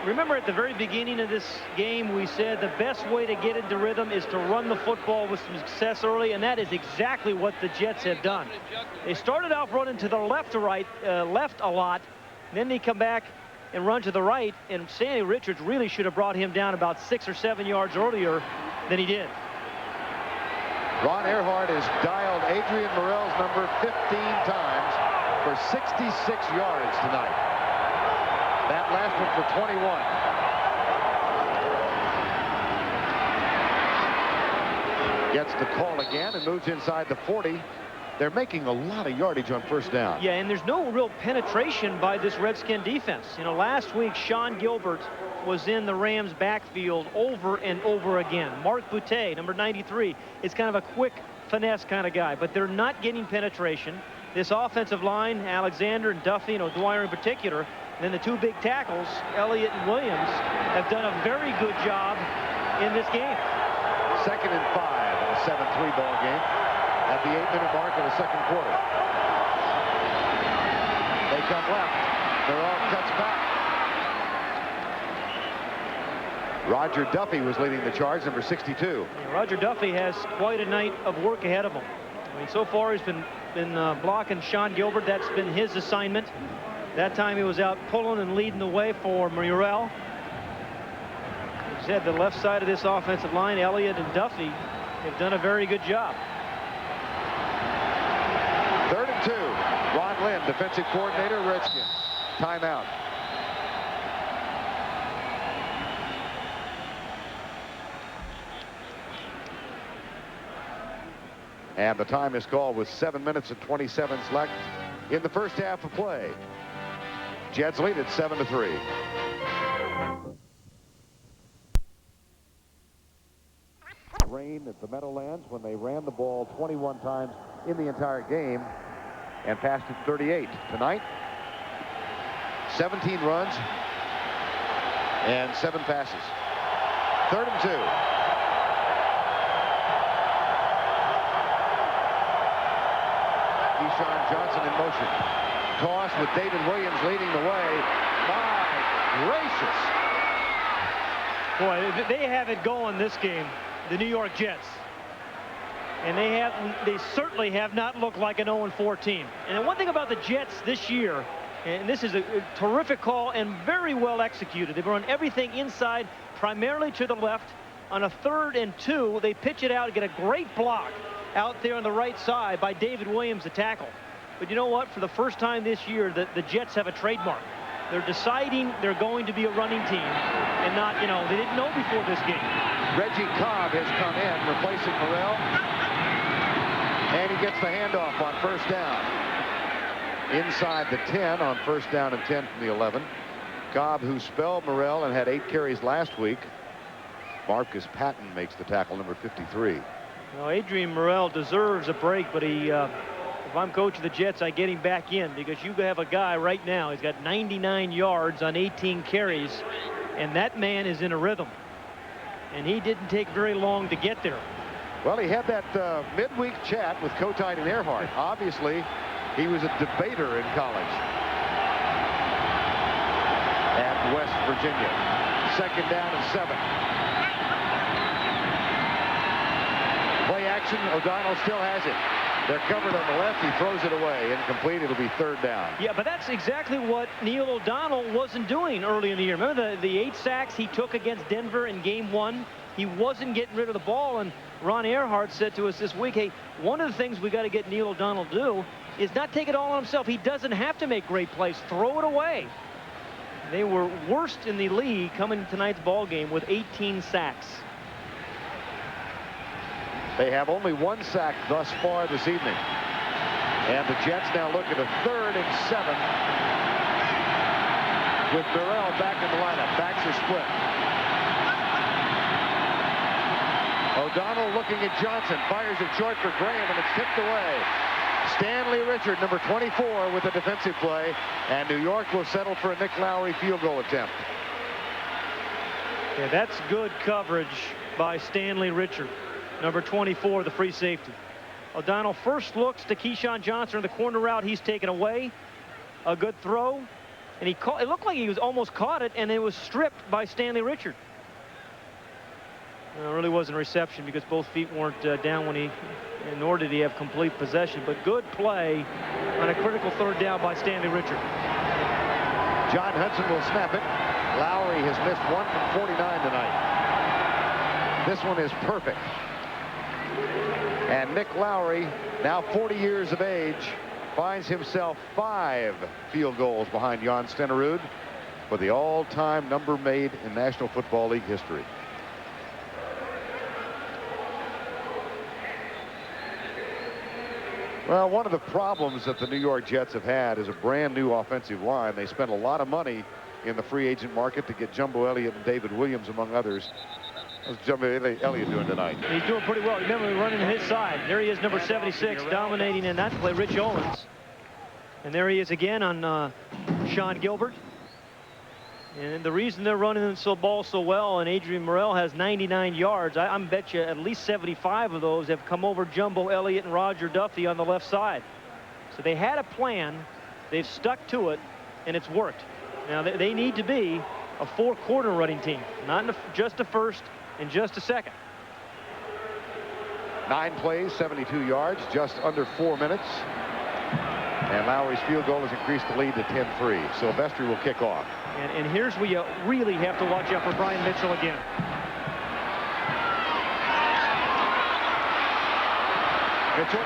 Remember at the very beginning of this game, we said the best way to get into rhythm is to run the football with some success early, and that is exactly what the Jets have done. They started off running to the left a lot, then they come back and run to the right, and Stanley Richards really should have brought him down about 6 or 7 yards earlier than he did.
Ron Earhart has dialed Adrian Morrell's number 15 times for 66 yards tonight. That last one for 21. Gets the call again and moves inside the 40. They're making a lot of yardage on first down.
Yeah, and there's no real penetration by this Redskin defense. You know, last week, Sean Gilbert was in the Rams' backfield over and over again. Mark Boutte, number 93, is kind of a quick finesse kind of guy, but they're not getting penetration. This offensive line, Alexander and Duffy and O'Dwyer in particular, and then the two big tackles, Elliott and Williams, have done a very good job in this game.
2nd and 5 in a 7-3 ball game at the 8-minute mark of the second quarter. They come left. Morrell cuts back. Roger Duffy was leading the charge, number 62.
Yeah, Roger Duffy has quite a night of work ahead of him. I mean, so far he's been blocking Sean Gilbert. That's been his assignment. That time he was out pulling and leading the way for Morrell. As I said, the left side of this offensive line, Elliott and Duffy, have done a very good job.
3rd and 2. Ron Lynn, defensive coordinator, Redskins. Timeout. And the time is called with 7 minutes and 27 left in the first half of play. Jets lead at 7-3. Rain at the Meadowlands when they ran the ball 21 times in the entire game and passed it 38. Tonight, 17 runs and 7 passes. 3rd and 2. Deshaun Johnson in motion. Toss with David Williams leading the way. My gracious.
Boy, they have it going this game, the New York Jets. And they certainly have not looked like an 0-4 team. And the one thing about the Jets this year, and this is a terrific call and very well executed. They've run everything inside, primarily to the left. On a 3rd and 2, they pitch it out and get a great block out there on the right side by David Williams, the tackle. But you know what? For the first time this year, the Jets have a trademark. They're deciding they're going to be a running team and not, you know, they didn't know before this game.
Reggie Cobb has come in, replacing Morrell. And he gets the handoff on first down. Inside the 10 on first down and 10 from the 11. Cobb, who spelled Morrell and had 8 carries last week. Marcus Patton makes the tackle, number 53.
Well, Adrian Morrell deserves a break, but if I'm coach of the Jets, I get him back in because you have a guy right now. He's got 99 yards on 18 carries, and that man is in a rhythm. And he didn't take very long to get there.
Well, he had that midweek chat with Kotite and Earhart. Obviously, he was a debater in college at West Virginia. 2nd down and 7. Play action. O'Donnell still has it. They're covered on the left. He throws it away. Incomplete. It'll be 3rd down.
Yeah, but that's exactly what Neil O'Donnell wasn't doing early in the year. Remember the 8 sacks he took against Denver in game 1? He wasn't getting rid of the ball, and Ron Earhart said to us this week, hey, one of the things we got to get Neil O'Donnell to do is not take it all on himself. He doesn't have to make great plays. Throw it away. They were worst in the league coming to tonight's ball game with 18 sacks.
They have only 1 sack thus far this evening. And the Jets now look at a 3rd and 7 with Burrell back in the lineup. Backs are split. O'Donnell looking at Johnson. Fires it short for Graham, and it's tipped away. Stanley Richard, number 24, with a defensive play. And New York will settle for a Nick Lowry field goal attempt.
Yeah, that's good coverage by Stanley Richard. Number 24, the free safety. O'Donnell first looks to Keyshawn Johnson in the corner route. He's taken away. A good throw. And he caught, it looked like he was almost caught it, and it was stripped by Stanley Richard. It really wasn't a reception because both feet weren't down when nor did he have complete possession. But good play on a critical 3rd down by Stanley Richard.
John Hudson will snap it. Lowry has missed 1 from 49 tonight. This one is perfect. And Nick Lowry, now 40 years of age, finds himself 5 field goals behind Jan Stenerud for the all-time number made in National Football League history. Well, one of the problems that the New York Jets have had is a brand new offensive line. They spent a lot of money in the free agent market to get Jumbo Elliott and David Williams, among others. How's Jumbo Elliott doing tonight?
He's doing pretty well. Remember, we're running to his side. There he is, number 76, dominating in that play, Rich Owens. And there he is again on Sean Gilbert. And the reason they're running the ball so well, and Adrian Morrell has 99 yards, I bet you at least 75 of those have come over Jumbo Elliott and Roger Duffy on the left side. So they had a plan, they've stuck to it, and it's worked. Now they need to be a 4-quarter running team, not just a first and just a second.
9 plays, 72 yards, just under 4 minutes. And Lowry's field goal has increased the lead to 10-3. Silvestri will kick off.
And here's where you really have to watch out for Brian Mitchell again.
Mitchell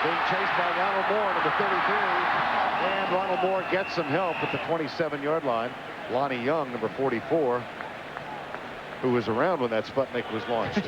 being chased by Ronald Moore, number 33. And Ronald Moore gets some help at the 27-yard line. Lonnie Young, number 44, who was around when that Sputnik was launched.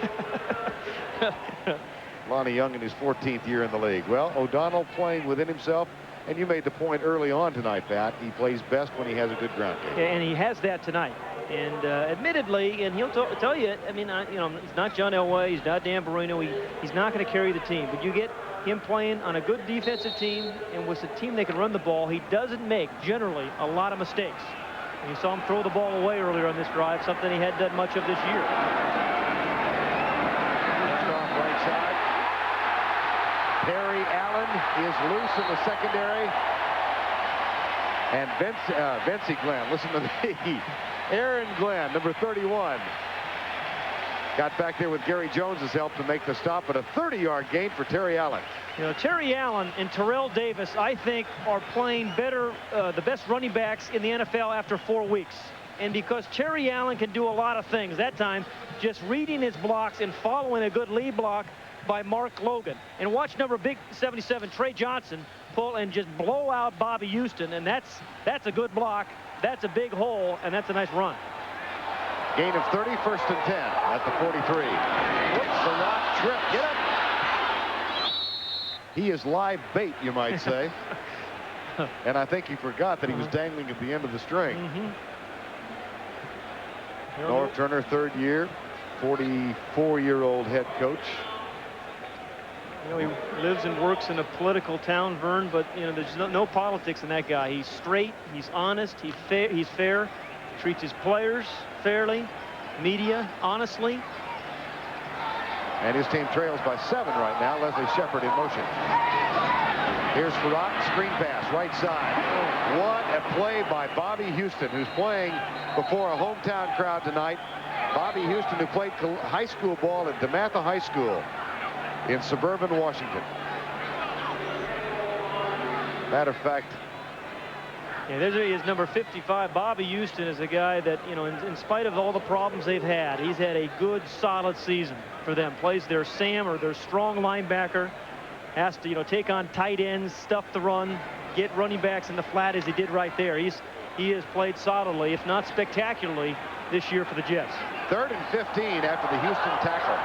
Lonnie Young in his 14th year in the league. Well, O'Donnell playing within himself. And you made the point early on tonight, Pat. He plays best when he has a good ground game.
Yeah, and he has that tonight. And admittedly, and he'll tell you, I mean, he's not John Elway, he's not Dan Marino, he's not going to carry the team. But you get him playing on a good defensive team, and with a team that can run the ball, he doesn't make, generally, a lot of mistakes. And you saw him throw the ball away earlier on this drive, something he hadn't done much of this year.
Off right side. Perry Allen is loose in the secondary. And Vincey Glenn, listen to me. Aaron Glenn, number 31. Got back there with Gary Jones's help to make the stop, but a 30-yard gain for Terry Allen.
You know, Terry Allen and Terrell Davis, I think, are playing better, the best running backs in the NFL after 4 weeks. And because Terry Allen can do a lot of things, that time, just reading his blocks and following a good lead block by Mark Logan. And watch number big 77, Trey Johnson, pull and just blow out Bobby Houston. And that's a good block. That's a big hole, and that's a nice run.
Gain of 30, 1st and 10 at the 43. Whoops, the rock trip. Get up. He is live bait, you might say. And I think he forgot that he was dangling at the end of the string. Norv Turner, 3rd year, 44-year-old head coach.
You know, he lives and works in a political town, Vern, but, you know, there's no politics in that guy. He's straight, he's honest, he's fair, he treats his players fairly, media, honestly.
And his team trails by 7 right now. Leslie Shepard in motion. Here's Farrat, screen pass, right side. What a play by Bobby Houston, who's playing before a hometown crowd tonight. Bobby Houston, who played high school ball at DeMatha High School in suburban Washington. Matter of fact,
yeah, there's he is, number 55. Bobby Houston is a guy that, you know, in spite of all the problems they've had, he's had a good, solid season for them. Plays their Sam, or their strong linebacker. Has to, you know, take on tight ends, stuff the run, get running backs in the flat as he did right there. He has played solidly, if not spectacularly, this year for the Jets.
3rd and 15 after the Houston tackle.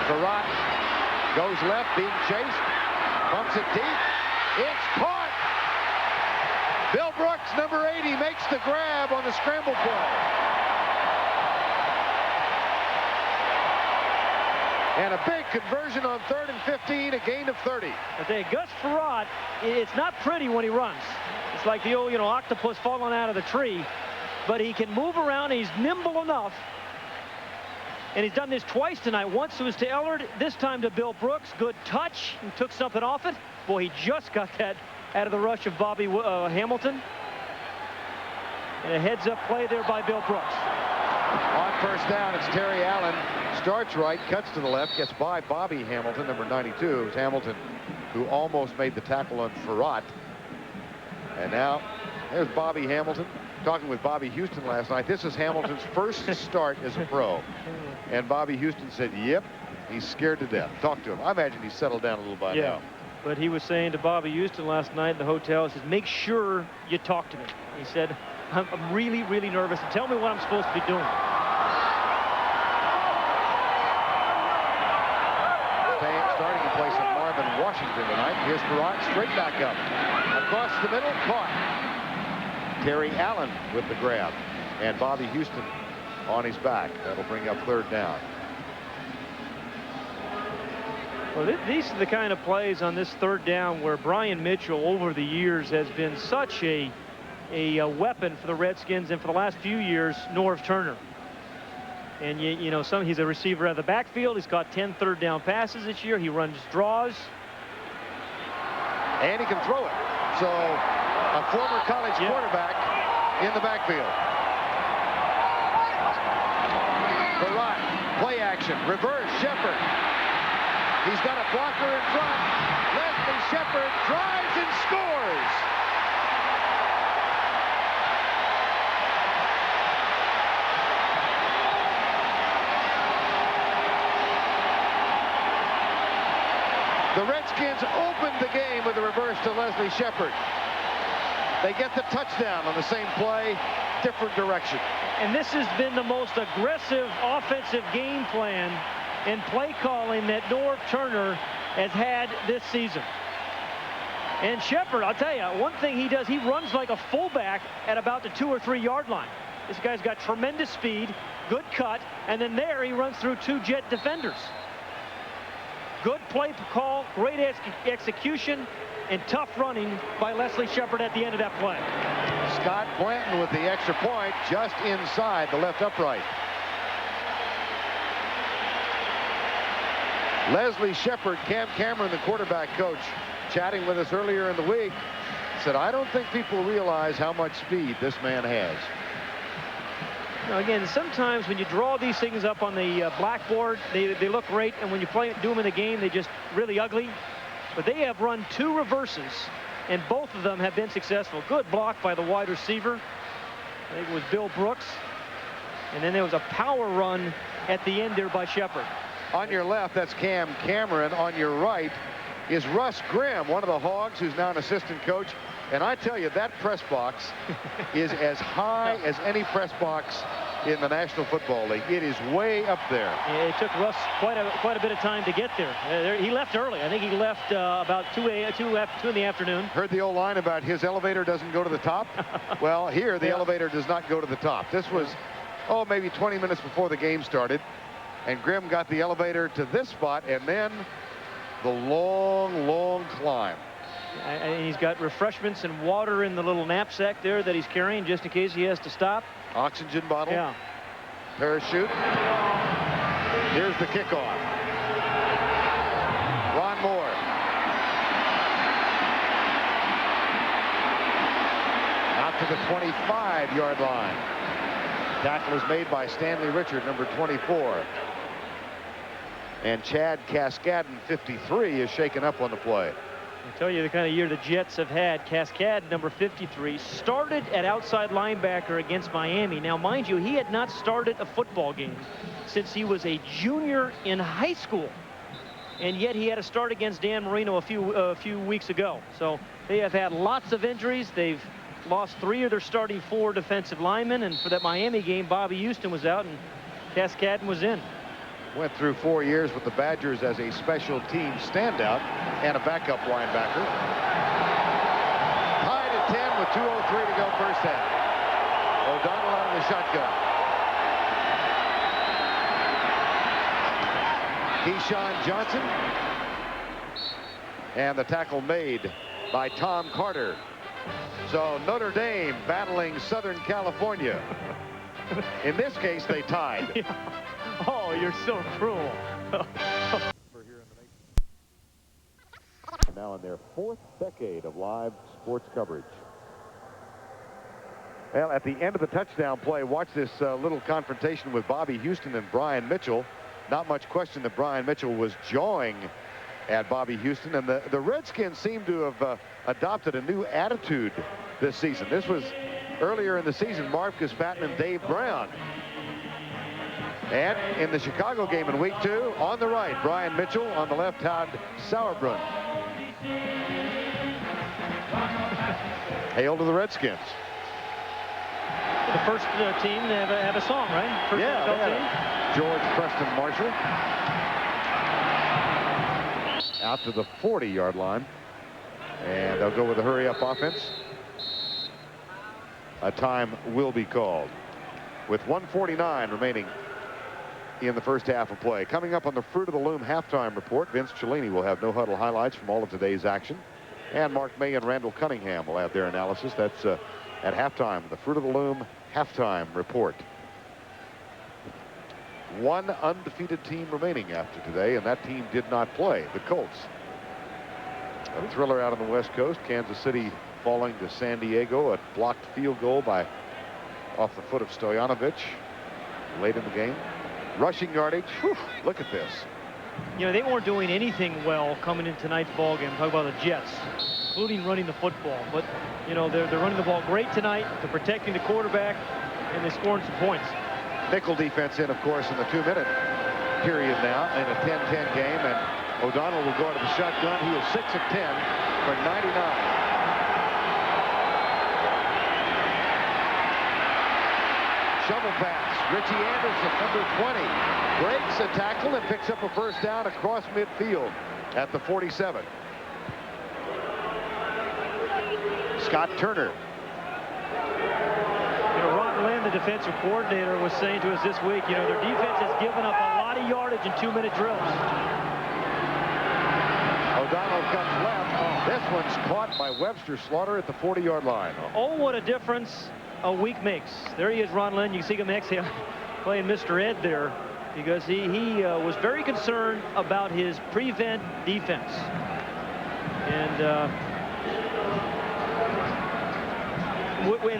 Farrat goes left, being chased. Bumps it deep. It's caught. Bill Brooks, number 80, makes the grab on the scramble play. And a big conversion on 3rd and 15, a gain of 30.
I tell you, Gus Farrat, it's not pretty when he runs. It's like the old, you know, octopus falling out of the tree. But he can move around. He's nimble enough. And he's done this twice tonight. Once it was to ELLIOTT, this time to Bill Brooks. Good touch, and took something off it. Boy, he just got that out of the rush of Bobby Hamilton. And a heads-up play there by Bill Brooks.
On first down, it's Terry Allen. Starts right, cuts to the left, gets by Bobby Hamilton, number 92. It was Hamilton who almost made the tackle on Farrat. And now, there's Bobby Hamilton. Talking with Bobby Houston last night. This is Hamilton's first start as a pro. And Bobby Houston said, yep, he's scared to death. Talk to him. I imagine he's settled down a little by now.
But he was saying to Bobby Houston last night in the hotel, he says, make sure you talk to me. He said, I'm really, really nervous. And tell me what I'm supposed to be doing.
Starting in place of Marvin Washington tonight. Here's Farrat, straight back up. Across the middle, caught. Terry Allen with the grab. And Bobby Houston on his back. That'll bring up 3rd down.
Well, these are the kind of plays on this 3rd down where Brian Mitchell over the years has been such a weapon for the Redskins, and for the last few years, Norv Turner. And you know, he's a receiver out of the backfield. He's caught 10 3rd down passes this year. He runs draws.
And he can throw it. So a former college quarterback in the backfield. Farrat, play action, reverse, Shepard. He's got a blocker in front. Leslie Shepard drives and scores. The Redskins opened the game with a reverse to Leslie Shepard. They get the touchdown on the same play, different direction.
And this has been the most aggressive offensive game plan and play calling that Norv Turner has had this season. And Shepard, I'll tell you, one thing he does, he runs like a fullback at about the 2 or 3 yard line. This guy's got tremendous speed, good cut, and then there he runs through 2 Jet defenders. Good play call, great execution, and tough running by Leslie Shepard at the end of that play.
Scott Blanton with the extra point just inside the left upright. Leslie Shepard, Cam Cameron, the quarterback coach, chatting with us earlier in the week, said, I don't think people realize how much speed this man has.
Now again, sometimes when you draw these things up on the blackboard, they look great, and when you do them in the game, they just really ugly. But they have run 2 reverses, and both of them have been successful. Good block by the wide receiver. I think it was Bill Brooks. And then there was a power run at the end there by Shepard.
On your left, that's Cam Cameron. On your right is Russ Grimm, one of the Hogs, who's now an assistant coach. And I tell you, that press box is as high as any press box in the National Football League. It is way up there.
Yeah, it took Russ quite a bit of time to get there. He left early. I think he left about 2 in the afternoon.
Heard the old line about his elevator doesn't go to the top? Well, here the elevator does not go to the top. This was, maybe 20 minutes before the game started. And Grimm got the elevator to this spot, and then the long, long climb.
And he's got refreshments and water in the little knapsack there that he's carrying just in case he has to stop.
Oxygen bottle.
Yeah.
Parachute. Here's the kickoff. Ron Moore. Out to the 25-yard line. Tackle is made by Stanley Richard, number 24. And Chad Cascadden, 53, is shaken up on the play.
I tell you the kind of year the Jets have had. Cascade, number 53, started at outside linebacker against Miami. Now, mind you, he had not started a football game since he was a junior in high school. And yet he had a start against Dan Marino a few weeks ago. So they have had lots of injuries. They've lost 3 of their starting 4 defensive linemen. And for that Miami game, Bobby Houston was out and Cascadden was in.
Went through 4 years with the Badgers as a special team standout and a backup linebacker. Tied at 10 with 2:03 to go first half. O'Donnell out of the shotgun. Keyshawn Johnson. And the tackle made by Tom Carter. So Notre Dame battling Southern California. In this case, they tied.
Yeah. Oh, you're so cruel.
Now in their 4th decade of live sports coverage. Well, at the end of the touchdown play, watch this little confrontation with Bobby Houston and Brian Mitchell. Not much question that Brian Mitchell was jawing at Bobby Houston. And the Redskins seem to have adopted a new attitude this season. This was earlier in the season, Marcus Patton and Dave Brown. And in the Chicago game in week 2, on the right, Brian Mitchell, on the left, Todd Sauerbrunn. Hail to the Redskins.
The first team to have a song, right? First
Yeah,
NFL team.
George Preston Marshall. Out to the 40-yard line. And they'll go with a hurry-up offense. A time will be called. With 1:49 remaining in the first half of play. Coming up on the Fruit of the Loom halftime report, Vince Cellini will have no-huddle highlights from all of today's action. And Mark May and Randall Cunningham will have their analysis. That's at halftime, the Fruit of the Loom halftime report. One undefeated team remaining after today, and that team did not play, the Colts. A thriller out on the West Coast. Kansas City falling to San Diego. A blocked field goal off the foot of Stoyanovich late in the game. Rushing yardage. Whew, look at this.
You know, they weren't doing anything well coming into tonight's ball game. Talk about the Jets, including running the football. But, you know, they're running the ball great tonight. They're protecting the quarterback, and they're scoring some points.
Nickel defense in, of course, in the 2-minute period now in a 10-10 game. And O'Donnell will go out of the shotgun. He is 6 of 10 for 99. Shovel pass. Richie Anderson, number 20, breaks a tackle and picks up a first down across midfield at the 47. Scott Turner.
You know, Ron Lynn, the defensive coordinator, was saying to us this week, you know, their defense has given up a lot of yardage in 2-minute drills.
O'Donnell comes left. This one's caught by Webster Slaughter at the 40-yard line.
Oh, what a difference a week makes. There he is, Ron Lynn. You can see him exhale, playing Mr. Ed there, because he was very concerned about his prevent defense. And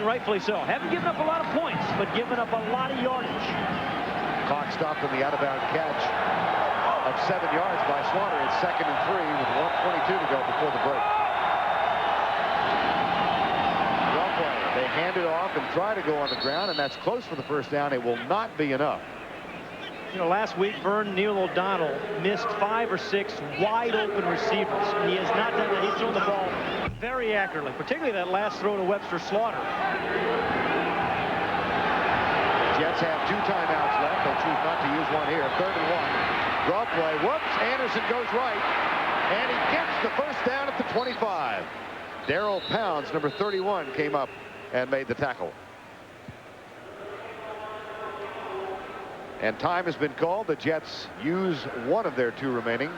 rightfully so. Haven't given up a lot of points, but given up a lot of yardage.
Clock stopped on the out-of-bounds catch of 7 yards by Slaughter. It's 2nd and 3 with 1:22 to go before the break. Well played. They hand it off and try to go on the ground, and that's close for the first down. It will not be enough.
You know, last week, Neil O'Donnell missed 5 or 6 wide-open receivers. He has not done that. He's thrown the ball very accurately, particularly that last throw to Webster Slaughter.
Jets have 2 timeouts left. They'll choose not to use one here. 3rd and 1. Draw play. Whoops. Anderson goes right. And he gets the first down at the 25. Darrell Pounds, number 31, came up and made the tackle. And time has been called. The Jets use one of their 2 remaining.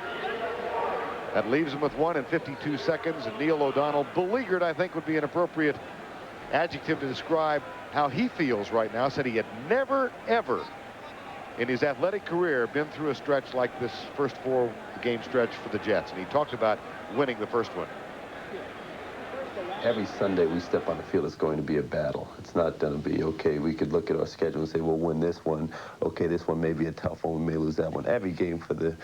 That leaves them with 1 and 52 seconds. And Neil O'Donnell, beleaguered, I think, would be an appropriate adjective to describe how he feels right now. Said he had never, ever in his athletic career been through a stretch like this first 4-game stretch for the Jets. And he talked about winning the first one.
Every Sunday we step on the field, it's going to be a battle. It's not going to be, okay, we could look at our schedule and say, we'll win this one. Okay, this one may be a tough one. We may lose that one. Every game for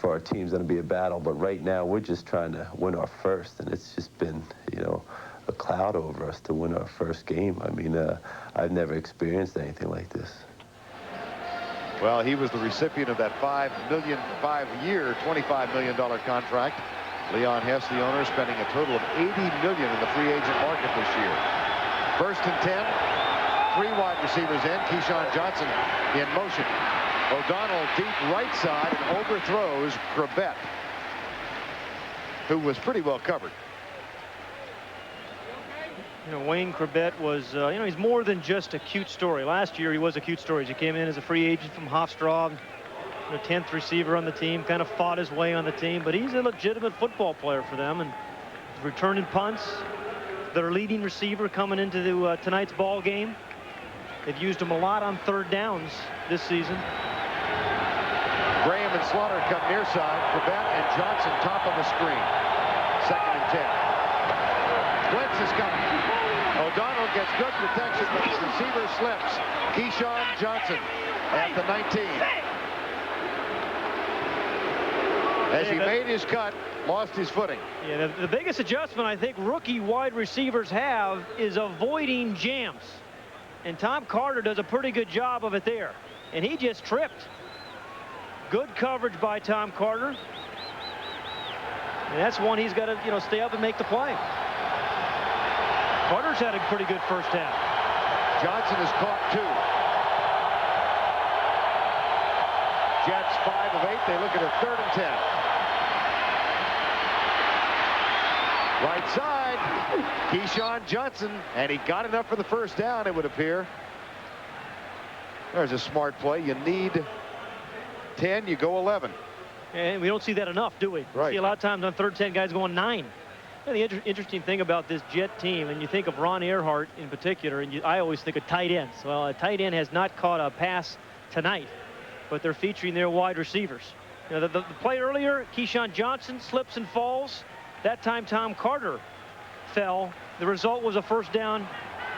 our team's going to be a battle. But right now, we're just trying to win our first. And it's just been, you know, a cloud over us to win our first game. I mean, I've never experienced anything like this.
Well, he was the recipient of that $5-year, $25 million contract. Leon Hess, the owner, spending a total of $80 million in the free agent market this year. 1st and 10, 3 wide receivers in. Keyshawn Johnson in motion. O'Donnell deep right side and overthrows Grabett, who was pretty well covered.
You know, Wayne Grabett was, you know, he's more than just a cute story. Last year he was a cute story. He came in as a free agent from Hofstra, the 10th receiver on the team, kind of fought his way on the team, but he's a legitimate football player for them, and returning punts. Their leading receiver coming into tonight's ball game. They've used him a lot on 3rd downs this season.
Graham and Slaughter come near side. Grabett and Johnson top of the screen. 2nd and 10. Blitz is coming. O'Donnell gets good protection, but his receiver slips. Keyshawn Johnson at the 19. As he made his cut, lost his footing.
Yeah, the biggest adjustment I think rookie wide receivers have is avoiding jams. And Tom Carter does a pretty good job of it there. And he just tripped. Good coverage by Tom Carter. And that's one he's got to, you know, stay up and make the play. Carter's had a pretty good first half.
Johnson has caught 2. Jets 5 of 8. They look at a 3rd and 10. Right side, Keyshawn Johnson, and he got enough for the first down, it would appear. There's a smart play. You need 10, you go 11.
And we don't see that enough, do we?
Right.
We see a lot of times on 3rd 10 guys going 9. And the interesting thing about this Jet team, and you think of Ron Earhart in particular, and I always think of tight ends. Well, a tight end has not caught a pass tonight, but they're featuring their wide receivers. You know, the play earlier, Keyshawn Johnson slips and falls. That time Tom Carter fell. The result was a first down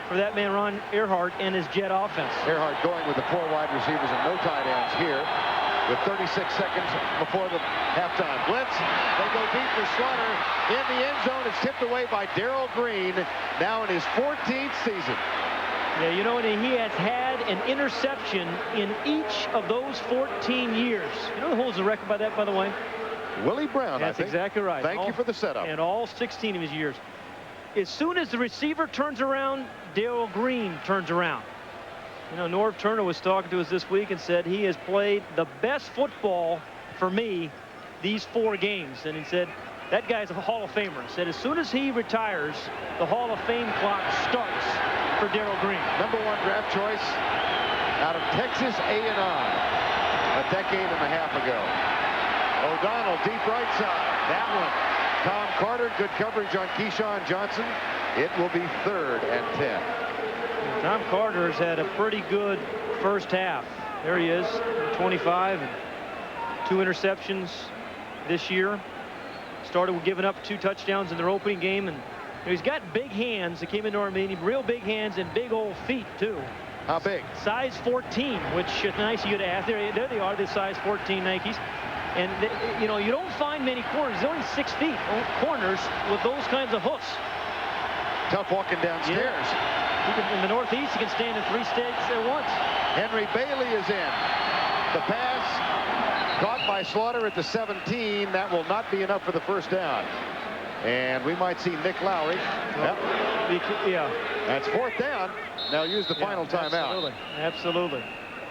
for that man Ron Earhart and his Jet offense.
Earhart going with the 4 wide receivers and no tight ends here with 36 seconds before the halftime blitz. They go deep for Slaughter in the end zone. It's tipped away by Darrell Green, now in his 14th season.
Yeah, you know, and he has had an interception in each of those 14 years. You know who holds the record by that, by the way?
Willie Brown,
That's
I think.
exactly right.
Thank you for the setup.
And all 16 of his years. As soon as the receiver turns around, Darrell Green turns around. You know, Norv Turner was talking to us this week and said he has played the best football for me these 4 games. And he said, that guy's a Hall of Famer. He said as soon as he retires, the Hall of Fame clock starts for Darrell Green.
#1 draft choice out of Texas A&M a decade and a half ago. O'Donnell deep right side. That one. Tom Carter, good coverage on Keyshawn Johnson. It will be 3rd and 10.
Tom Carter's had a pretty good first half. There he is, 25 and 2 interceptions this year. Started with giving up 2 touchdowns in their opening game, and he's got big hands that came into our meeting, real big hands and big old feet too.
How big?
Size 14, which is nice of you to ask. There they are, the size 14 Nikes. And, you know, you don't find many corners. There's only 6 feet corners with those kinds of hoofs.
Tough walking downstairs.
Yeah. In the Northeast, you can stand in 3 states at once.
Henry Bailey is in. The pass caught by Slaughter at the 17. That will not be enough for the first down. And we might see Nick Lowry. Yep.
Yeah.
That's 4th down. Now use the final timeout.
Absolutely. Absolutely.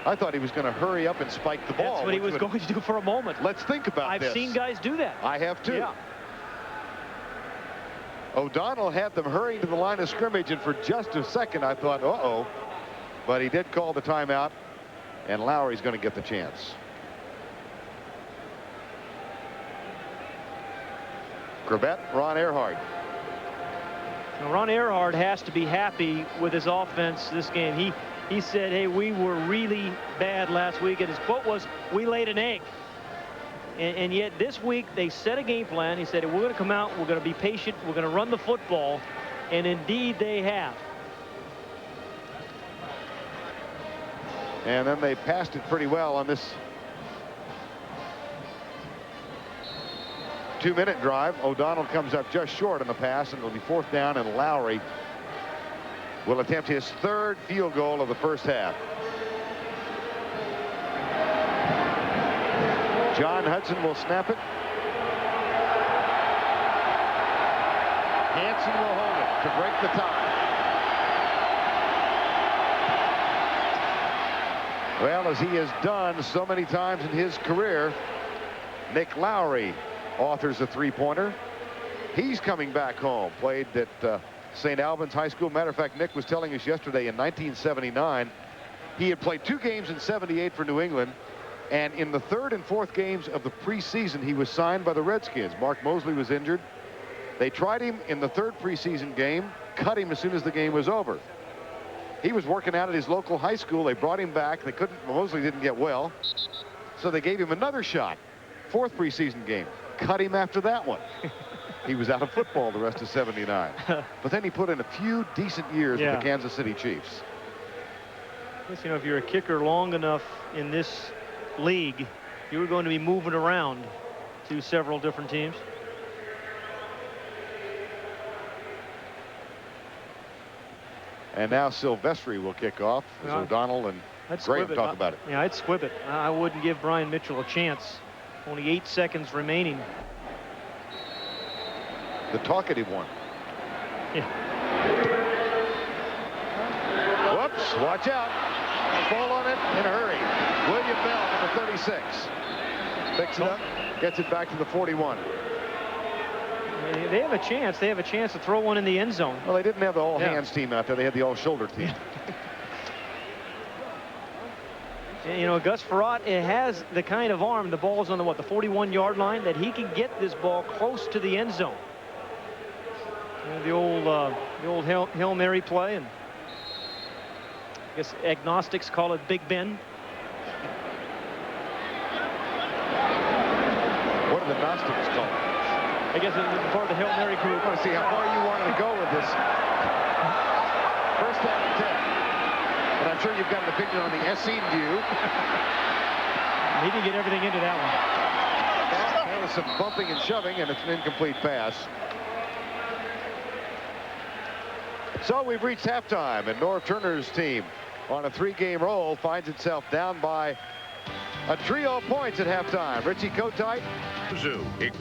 I thought he was going to hurry up and spike the ball.
That's what he was going to do for a moment.
Let's think about this.
I've seen guys do that.
I have too.
Yeah.
O'Donnell had them hurrying to the line of scrimmage, and for just a second I thought, uh-oh. But he did call the timeout, and Lowry's going to get the chance. Grabett, Ron Earhart.
Ron Earhart has to be happy with his offense this game. He said, hey, we were really bad last week, and his quote was, we laid an egg. And yet this week they set a game plan. He said, we're going to come out, we're going to be patient, we're going to run the football, and indeed they have.
And then they passed it pretty well on this 2-minute drive. O'Donnell comes up just short on the pass, and it'll be 4th down, and Lowry will attempt his 3rd field goal of the first half. John Hudson will snap it. Hansen will hold it to break the tie. Well, as he has done so many times in his career, Nick Lowry authors a 3-pointer. He's coming back home. Played at St. Albans High School. Matter of fact, Nick was telling us yesterday in 1979, he had played 2 games in '78 for New England. And in the 3rd and 4th games of the preseason, he was signed by the Redskins. Mark Mosley was injured. They tried him in the 3rd preseason game, cut him as soon as the game was over. He was working out at his local high school. They brought him back. They couldn't, Mosley didn't get well. So they gave him another shot. 4th preseason game. Cut him after that one. He was out of football the rest of '79. But then he put in a few decent years with the Kansas City Chiefs.
Yes, you know, if you're a kicker long enough in this league, you were going to be moving around to several different teams.
And now Silvestri will kick off as O'Donnell and Graham talk about it.
Yeah, I'd squib it. I wouldn't give Brian Mitchell a chance. Only 8 seconds remaining.
The talkative one.
Yeah.
Whoops, watch out. Fall on it in a hurry. William Bell, number 36. Picks it up, gets it back to the 41.
They have a chance. They have a chance to throw one in the end zone.
Well, they didn't have the all-hands team out there. They had the all-shoulder team.
And, you know, Gus Frerotte, it has the kind of arm, the ball's on the 41-yard line, that he can get this ball close to the end zone. And the old Hail Mary play, and I guess agnostics call it Big Ben.
What do the Gnostics call it?
I guess it's part of the Hail Mary group.
I want to see how far you wanted to go with this. First down and 10. But I'm sure you've got an opinion on the Essene view.
He didn't get everything into that one.
There was some bumping and shoving, and it's an incomplete pass. So we've reached halftime, and Norv Turner's team on a 3-game roll finds itself down by a trio of points at halftime. Richie Kotite.
Zoo.